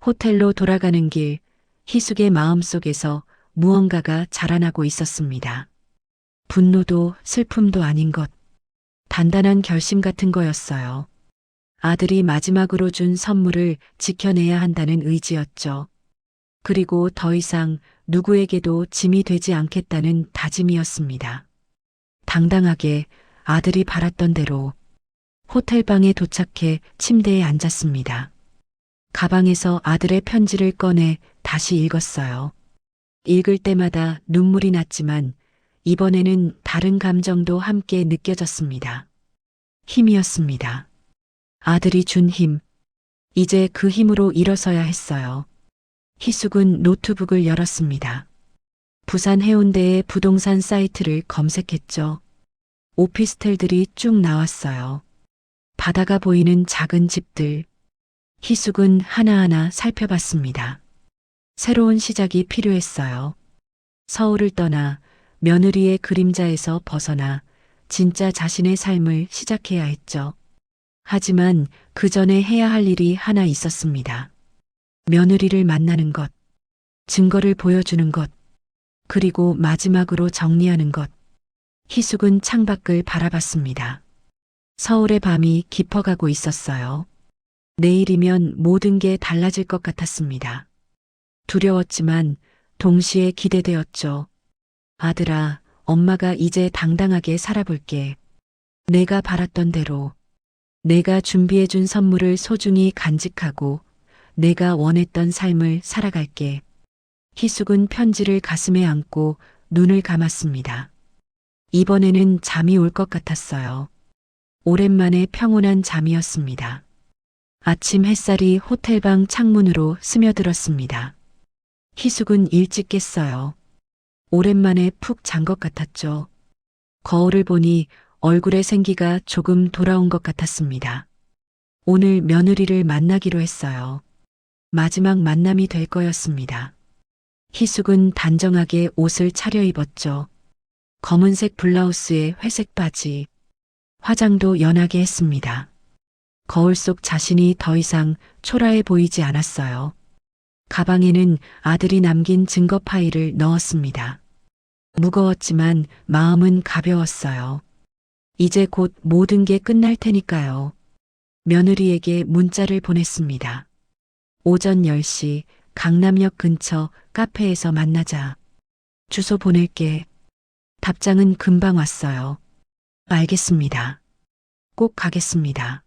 호텔로 돌아가는 길, 희숙의 마음속에서 무언가가 자라나고 있었습니다. 분노도 슬픔도 아닌 것. 단단한 결심 같은 거였어요. 아들이 마지막으로 준 선물을 지켜내야 한다는 의지였죠. 그리고 더 이상 누구에게도 짐이 되지 않겠다는 다짐이었습니다. 당당하게 아들이 바랐던 대로 호텔방에 도착해 침대에 앉았습니다. 가방에서 아들의 편지를 꺼내 다시 읽었어요. 읽을 때마다 눈물이 났지만 이번에는 다른 감정도 함께 느껴졌습니다. 힘이었습니다. 아들이 준 힘. 이제 그 힘으로 일어서야 했어요. 희숙은 노트북을 열었습니다. 부산 해운대의 부동산 사이트를 검색했죠. 오피스텔들이 쭉 나왔어요. 바다가 보이는 작은 집들. 희숙은 하나하나 살펴봤습니다. 새로운 시작이 필요했어요. 서울을 떠나 며느리의 그림자에서 벗어나 진짜 자신의 삶을 시작해야 했죠. 하지만 그 전에 해야 할 일이 하나 있었습니다. 며느리를 만나는 것, 증거를 보여주는 것, 그리고 마지막으로 정리하는 것. 희숙은 창밖을 바라봤습니다. 서울의 밤이 깊어가고 있었어요. 내일이면 모든 게 달라질 것 같았습니다. 두려웠지만 동시에 기대되었죠. 아들아, 엄마가 이제 당당하게 살아볼게. 내가 바랐던 대로. 내가 준비해준 선물을 소중히 간직하고 내가 원했던 삶을 살아갈게. 희숙은 편지를 가슴에 안고 눈을 감았습니다. 이번에는 잠이 올 것 같았어요. 오랜만에 평온한 잠이었습니다. 아침 햇살이 호텔방 창문으로 스며들었습니다. 희숙은 일찍 깼어요. 오랜만에 푹 잔 것 같았죠. 거울을 보니 얼굴의 생기가 조금 돌아온 것 같았습니다. 오늘 며느리를 만나기로 했어요. 마지막 만남이 될 거였습니다. 희숙은 단정하게 옷을 차려입었죠. 검은색 블라우스에 회색 바지, 화장도 연하게 했습니다. 거울 속 자신이 더 이상 초라해 보이지 않았어요. 가방에는 아들이 남긴 증거 파일을 넣었습니다. 무거웠지만 마음은 가벼웠어요. 이제 곧 모든 게 끝날 테니까요. 며느리에게 문자를 보냈습니다. 오전 10시 강남역 근처 카페에서 만나자. 주소 보낼게. 답장은 금방 왔어요. 알겠습니다. 꼭 가겠습니다.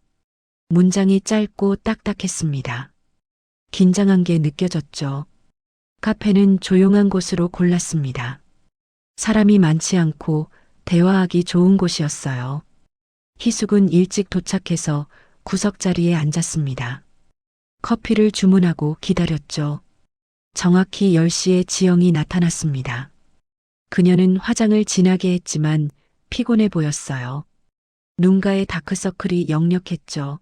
문장이 짧고 딱딱했습니다. 긴장한 게 느껴졌죠. 카페는 조용한 곳으로 골랐습니다. 사람이 많지 않고 대화하기 좋은 곳이었어요. 희숙은 일찍 도착해서 구석자리에 앉았습니다. 커피를 주문하고 기다렸죠. 정확히 10시에 지영이 나타났습니다. 그녀는 화장을 진하게 했지만 피곤해 보였어요. 눈가에 다크서클이 역력했죠.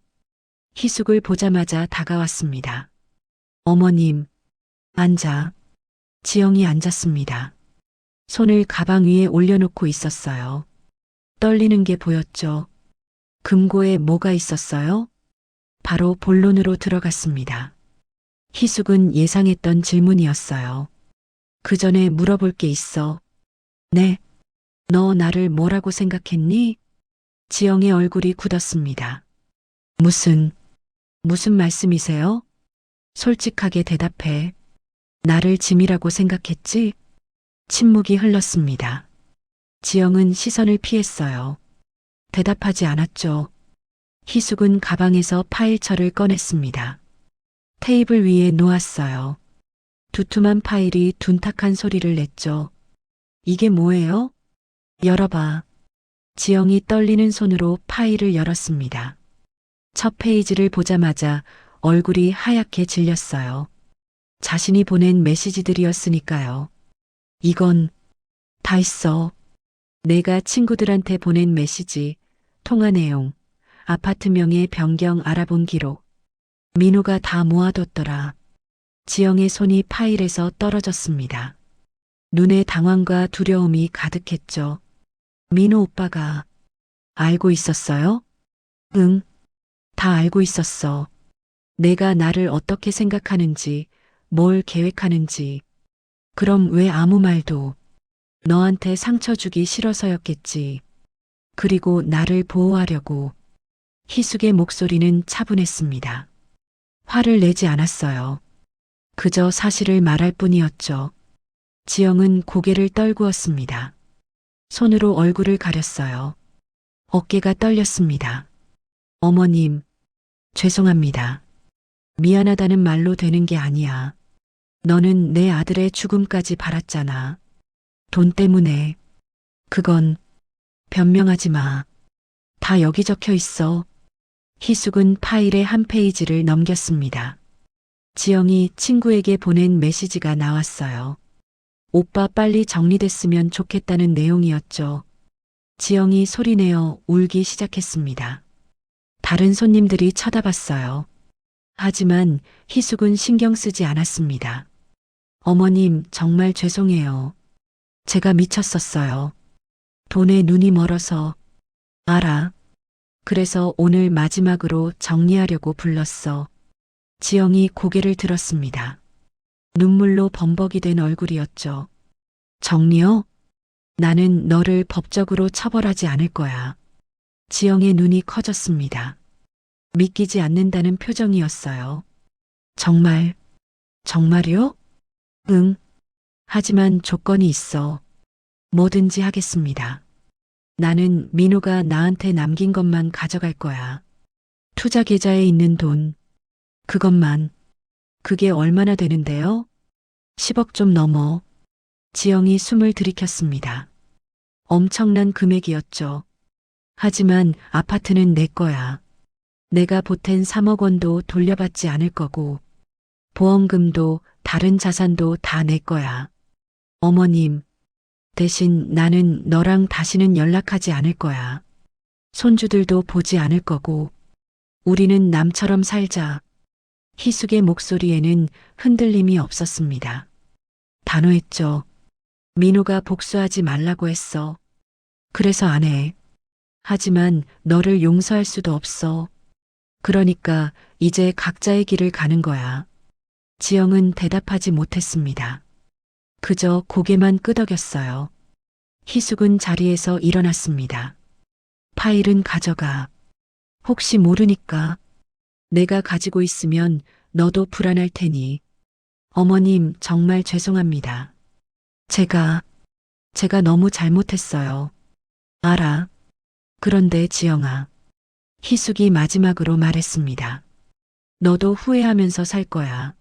희숙을 보자마자 다가왔습니다. 어머님, 앉아. 지영이 앉았습니다. 손을 가방 위에 올려놓고 있었어요. 떨리는 게 보였죠. 금고에 뭐가 있었어요? 바로 본론으로 들어갔습니다. 희숙은 예상했던 질문이었어요. 그 전에 물어볼 게 있어. 네. 너 나를 뭐라고 생각했니? 지영의 얼굴이 굳었습니다. 무슨 말씀이세요? 솔직하게 대답해. 나를 짐이라고 생각했지? 침묵이 흘렀습니다. 지영은 시선을 피했어요. 대답하지 않았죠. 희숙은 가방에서 파일철을 꺼냈습니다. 테이블 위에 놓았어요. 두툼한 파일이 둔탁한 소리를 냈죠. 이게 뭐예요? 열어봐. 지영이 떨리는 손으로 파일을 열었습니다. 첫 페이지를 보자마자 얼굴이 하얗게 질렸어요. 자신이 보낸 메시지들이었으니까요. 이건 다 있어. 내가 친구들한테 보낸 메시지, 통화 내용, 아파트명의 변경 알아본 기록. 민호가 다 모아뒀더라. 지영의 손이 파일에서 떨어졌습니다. 눈에 당황과 두려움이 가득했죠. 민호 오빠가 알고 있었어요? 응, 다 알고 있었어. 내가 나를 어떻게 생각하는지, 뭘 계획하는지. 그럼 왜 아무 말도? 너한테 상처 주기 싫어서였겠지. 그리고 나를 보호하려고. 희숙의 목소리는 차분했습니다. 화를 내지 않았어요. 그저 사실을 말할 뿐이었죠. 지영은 고개를 떨구었습니다. 손으로 얼굴을 가렸어요. 어깨가 떨렸습니다. 어머님, 죄송합니다. 미안하다는 말로 되는 게 아니야. 너는 내 아들의 죽음까지 바랐잖아. 돈 때문에. 그건 변명하지 마. 다 여기 적혀 있어. 희숙은 파일의 한 페이지를 넘겼습니다. 지영이 친구에게 보낸 메시지가 나왔어요. 오빠 빨리 정리됐으면 좋겠다는 내용이었죠. 지영이 소리내어 울기 시작했습니다. 다른 손님들이 쳐다봤어요. 하지만 희숙은 신경 쓰지 않았습니다. 어머님, 정말 죄송해요. 제가 미쳤었어요. 돈에 눈이 멀어서. 알아. 그래서 오늘 마지막으로 정리하려고 불렀어. 지영이 고개를 들었습니다. 눈물로 범벅이 된 얼굴이었죠. 정리요? 나는 너를 법적으로 처벌하지 않을 거야. 지영의 눈이 커졌습니다. 믿기지 않는다는 표정이었어요. 정말, 정말이요? 응. 하지만 조건이 있어. 뭐든지 하겠습니다. 나는 민호가 나한테 남긴 것만 가져갈 거야. 투자 계좌에 있는 돈. 그것만. 그게 얼마나 되는데요? 10억 좀 넘어. 지영이 숨을 들이켰습니다. 엄청난 금액이었죠. 하지만 아파트는 내 거야. 내가 보탠 3억 원도 돌려받지 않을 거고, 보험금도 다른 자산도 다 내 거야. 어머님, 대신 나는 너랑 다시는 연락하지 않을 거야. 손주들도 보지 않을 거고, 우리는 남처럼 살자. 희숙의 목소리에는 흔들림이 없었습니다. 단호했죠. 민호가 복수하지 말라고 했어. 그래서 안 해. 하지만 너를 용서할 수도 없어. 그러니까 이제 각자의 길을 가는 거야. 지영은 대답하지 못했습니다. 그저 고개만 끄덕였어요. 희숙은 자리에서 일어났습니다. 파일은 가져가. 혹시 모르니까. 내가 가지고 있으면 너도 불안할 테니. 어머님, 정말 죄송합니다. 제가 너무 잘못했어요. 알아. 그런데 지영아. 희숙이 마지막으로 말했습니다. 너도 후회하면서 살 거야.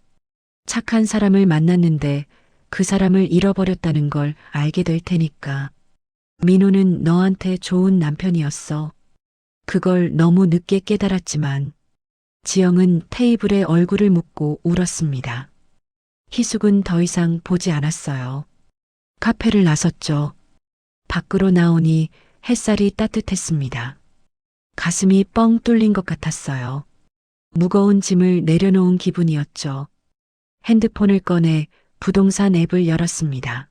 착한 사람을 만났는데 그 사람을 잃어버렸다는 걸 알게 될 테니까. 민호는 너한테 좋은 남편이었어. 그걸 너무 늦게 깨달았지만. 지영은 테이블에 얼굴을 묻고 울었습니다. 희숙은 더 이상 보지 않았어요. 카페를 나섰죠. 밖으로 나오니 햇살이 따뜻했습니다. 가슴이 뻥 뚫린 것 같았어요. 무거운 짐을 내려놓은 기분이었죠. 핸드폰을 꺼내 부동산 앱을 열었습니다.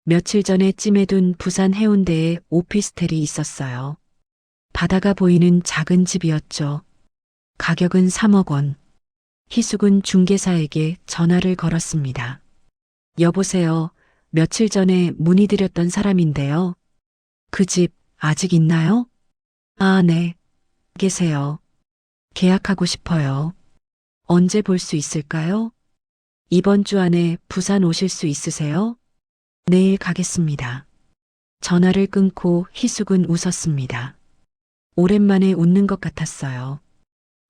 며칠 전에 찜해둔 부산 해운대에 오피스텔이 있었어요. 바다가 보이는 작은 집이었죠. 가격은 3억 원. 희숙은 중개사에게 전화를 걸었습니다. 여보세요. 며칠 전에 문의드렸던 사람인데요. 그 집 아직 있나요? 아, 네. 계세요. 계약하고 싶어요. 언제 볼 수 있을까요? 이번 주 안에 부산 오실 수 있으세요? 내일 가겠습니다. 전화를 끊고 희숙은 웃었습니다. 오랜만에 웃는 것 같았어요.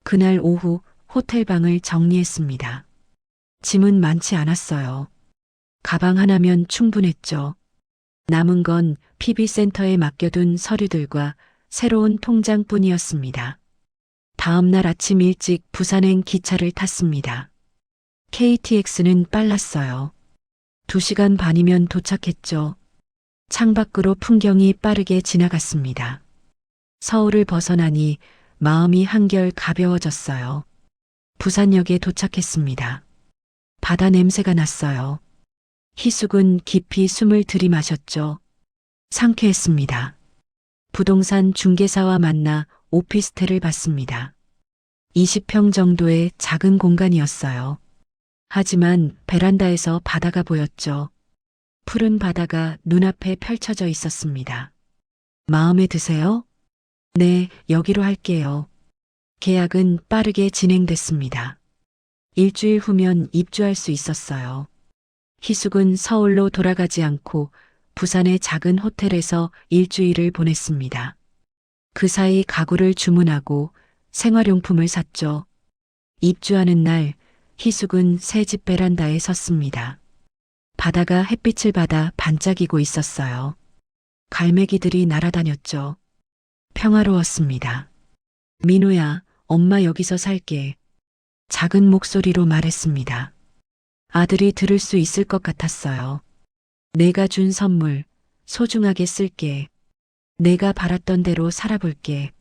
그날 오후 호텔 방을 정리했습니다. 짐은 많지 않았어요. 가방 하나면 충분했죠. 남은 건 PB센터에 맡겨둔 서류들과 새로운 통장뿐이었습니다. 다음 날 아침 일찍 부산행 기차를 탔습니다. KTX는 빨랐어요. 2시간 반이면 도착했죠. 창밖으로 풍경이 빠르게 지나갔습니다. 서울을 벗어나니 마음이 한결 가벼워졌어요. 부산역에 도착했습니다. 바다 냄새가 났어요. 희숙은 깊이 숨을 들이마셨죠. 상쾌했습니다. 부동산 중개사와 만나 오피스텔을 봤습니다. 20평 정도의 작은 공간이었어요. 하지만 베란다에서 바다가 보였죠. 푸른 바다가 눈앞에 펼쳐져 있었습니다. 마음에 드세요? 네, 여기로 할게요. 계약은 빠르게 진행됐습니다. 일주일 후면 입주할 수 있었어요. 희숙은 서울로 돌아가지 않고 부산의 작은 호텔에서 일주일을 보냈습니다. 그 사이 가구를 주문하고 생활용품을 샀죠. 입주하는 날 희숙은 새 집 베란다에 섰습니다. 바다가 햇빛을 받아 반짝이고 있었어요. 갈매기들이 날아다녔죠. 평화로웠습니다. 민호야, 엄마 여기서 살게. 작은 목소리로 말했습니다. 아들이 들을 수 있을 것 같았어요. 내가 준 선물, 소중하게 쓸게. 내가 바랐던 대로 살아볼게.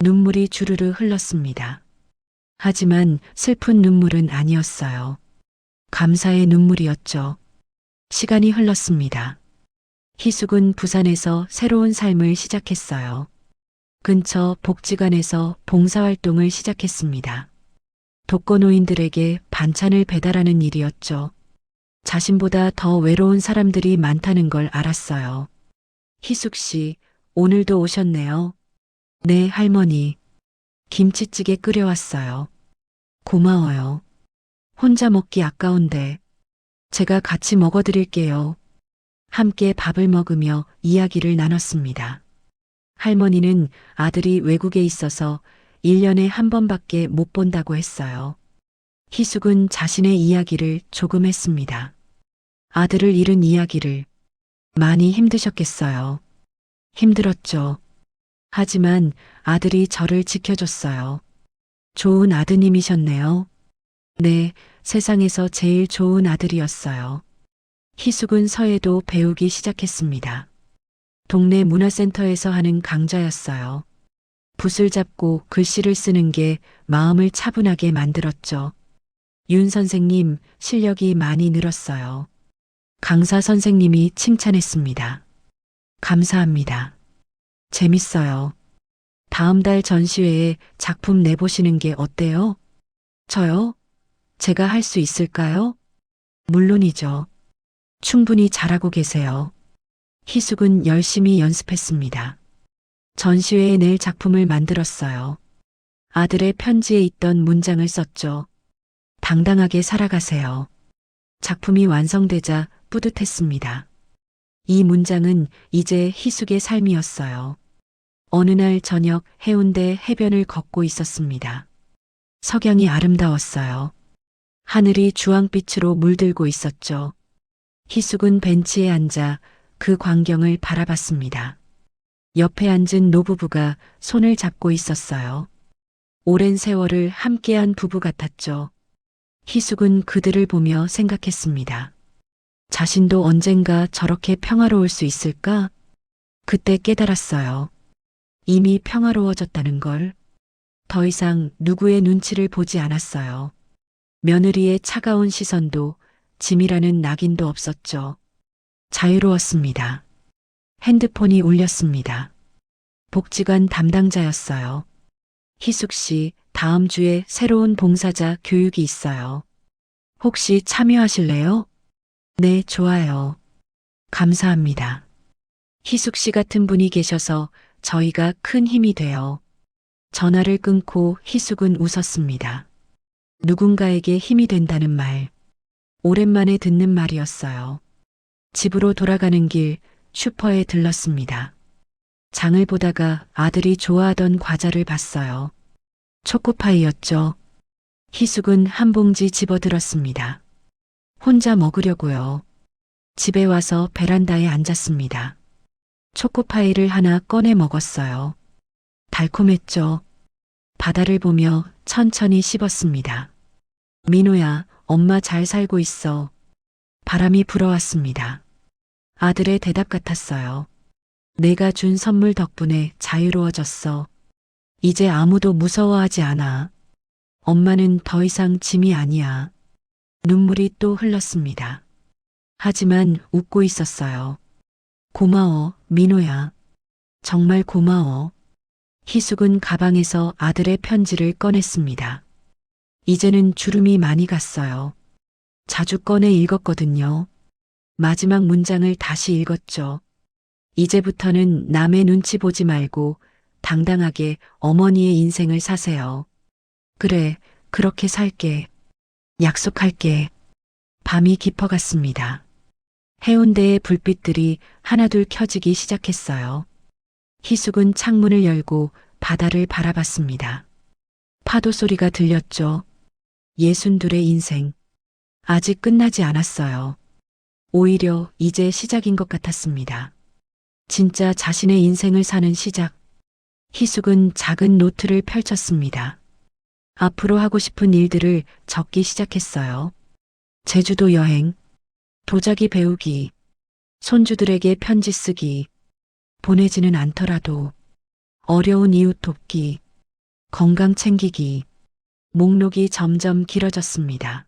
눈물이 주르르 흘렀습니다. 하지만 슬픈 눈물은 아니었어요. 감사의 눈물이었죠. 시간이 흘렀습니다. 희숙은 부산에서 새로운 삶을 시작했어요. 근처 복지관에서 봉사활동을 시작했습니다. 독거노인들에게 반찬을 배달하는 일이었죠. 자신보다 더 외로운 사람들이 많다는 걸 알았어요. 희숙 씨, 오늘도 오셨네요. 네, 할머니. 김치찌개 끓여왔어요. 고마워요. 혼자 먹기 아까운데 제가 같이 먹어드릴게요. 함께 밥을 먹으며 이야기를 나눴습니다. 할머니는 아들이 외국에 있어서 1년에 한 번밖에 못 본다고 했어요. 희숙은 자신의 이야기를 조금 했습니다. 아들을 잃은 이야기를. 많이 힘드셨겠어요. 힘들었죠. 하지만 아들이 저를 지켜줬어요. 좋은 아드님이셨네요. 네, 세상에서 제일 좋은 아들이었어요. 희숙은 서예도 배우기 시작했습니다. 동네 문화센터에서 하는 강좌였어요. 붓을 잡고 글씨를 쓰는 게 마음을 차분하게 만들었죠. 윤 선생님, 실력이 많이 늘었어요. 강사 선생님이 칭찬했습니다. 감사합니다. 재밌어요. 다음 달 전시회에 작품 내보시는 게 어때요? 저요? 제가 할 수 있을까요? 물론이죠. 충분히 잘하고 계세요. 희숙은 열심히 연습했습니다. 전시회에 낼 작품을 만들었어요. 아들의 편지에 있던 문장을 썼죠. 당당하게 살아가세요. 작품이 완성되자 뿌듯했습니다. 이 문장은 이제 희숙의 삶이었어요. 어느 날 저녁 해운대 해변을 걷고 있었습니다. 석양이 아름다웠어요. 하늘이 주황빛으로 물들고 있었죠. 희숙은 벤치에 앉아 그 광경을 바라봤습니다. 옆에 앉은 노부부가 손을 잡고 있었어요. 오랜 세월을 함께한 부부 같았죠. 희숙은 그들을 보며 생각했습니다. 자신도 언젠가 저렇게 평화로울 수 있을까? 그때 깨달았어요. 이미 평화로워졌다는 걸. 더 이상 누구의 눈치를 보지 않았어요. 며느리의 차가운 시선도 짐이라는 낙인도 없었죠. 자유로웠습니다. 핸드폰이 울렸습니다. 복지관 담당자였어요. 희숙 씨, 다음 주에 새로운 봉사자 교육이 있어요. 혹시 참여하실래요? 네, 좋아요. 감사합니다. 희숙 씨 같은 분이 계셔서 저희가 큰 힘이 돼요. 전화를 끊고 희숙은 웃었습니다. 누군가에게 힘이 된다는 말. 오랜만에 듣는 말이었어요. 집으로 돌아가는 길 슈퍼에 들렀습니다. 장을 보다가 아들이 좋아하던 과자를 봤어요. 초코파이였죠. 희숙은 한 봉지 집어들었습니다. 혼자 먹으려고요. 집에 와서 베란다에 앉았습니다. 초코파이를 하나 꺼내 먹었어요. 달콤했죠. 바다를 보며 천천히 씹었습니다. 민호야, 엄마 잘 살고 있어. 바람이 불어왔습니다. 아들의 대답 같았어요. 내가 준 선물 덕분에 자유로워졌어. 이제 아무도 무서워하지 않아. 엄마는 더 이상 짐이 아니야. 눈물이 또 흘렀습니다. 하지만 웃고 있었어요. 고마워, 민호야. 정말 고마워. 희숙은 가방에서 아들의 편지를 꺼냈습니다. 이제는 주름이 많이 갔어요. 자주 꺼내 읽었거든요. 마지막 문장을 다시 읽었죠. 이제부터는 남의 눈치 보지 말고 당당하게 어머니의 인생을 사세요. 그래, 그렇게 살게. 약속할게. 밤이 깊어갔습니다. 해운대의 불빛들이 하나둘 켜지기 시작했어요. 희숙은 창문을 열고 바다를 바라봤습니다. 파도 소리가 들렸죠. 62의 인생. 아직 끝나지 않았어요. 오히려 이제 시작인 것 같았습니다. 진짜 자신의 인생을 사는 시작. 희숙은 작은 노트를 펼쳤습니다. 앞으로 하고 싶은 일들을 적기 시작했어요. 제주도 여행, 도자기 배우기, 손주들에게 편지 쓰기, 보내지는 않더라도 어려운 이웃 돕기, 건강 챙기기, 목록이 점점 길어졌습니다.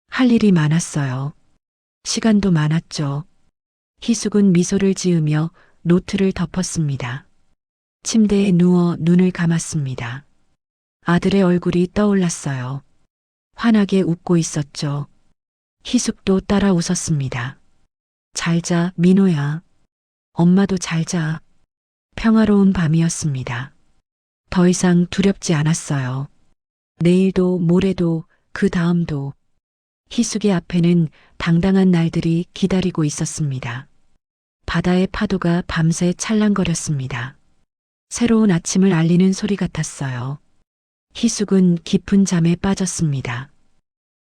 할 일이 많았어요. 시간도 많았죠. 희숙은 미소를 지으며 노트를 덮었습니다. 침대에 누워 눈을 감았습니다. 아들의 얼굴이 떠올랐어요. 환하게 웃고 있었죠. 희숙도 따라 웃었습니다. 잘 자, 민호야. 엄마도 잘 자. 평화로운 밤이었습니다. 더 이상 두렵지 않았어요. 내일도 모레도 그 다음도 희숙의 앞에는 당당한 날들이 기다리고 있었습니다. 바다의 파도가 밤새 찰랑거렸습니다. 새로운 아침을 알리는 소리 같았어요. 희숙은 깊은 잠에 빠졌습니다.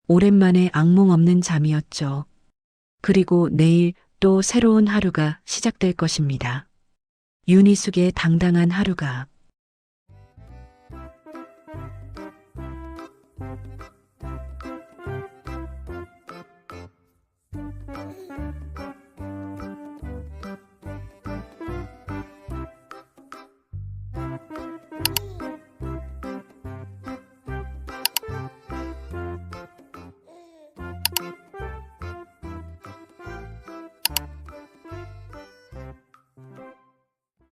오랜만에 악몽 없는 잠이었죠. 그리고 내일 또 새로운 하루가 시작될 것입니다. 윤희숙의 당당한 하루가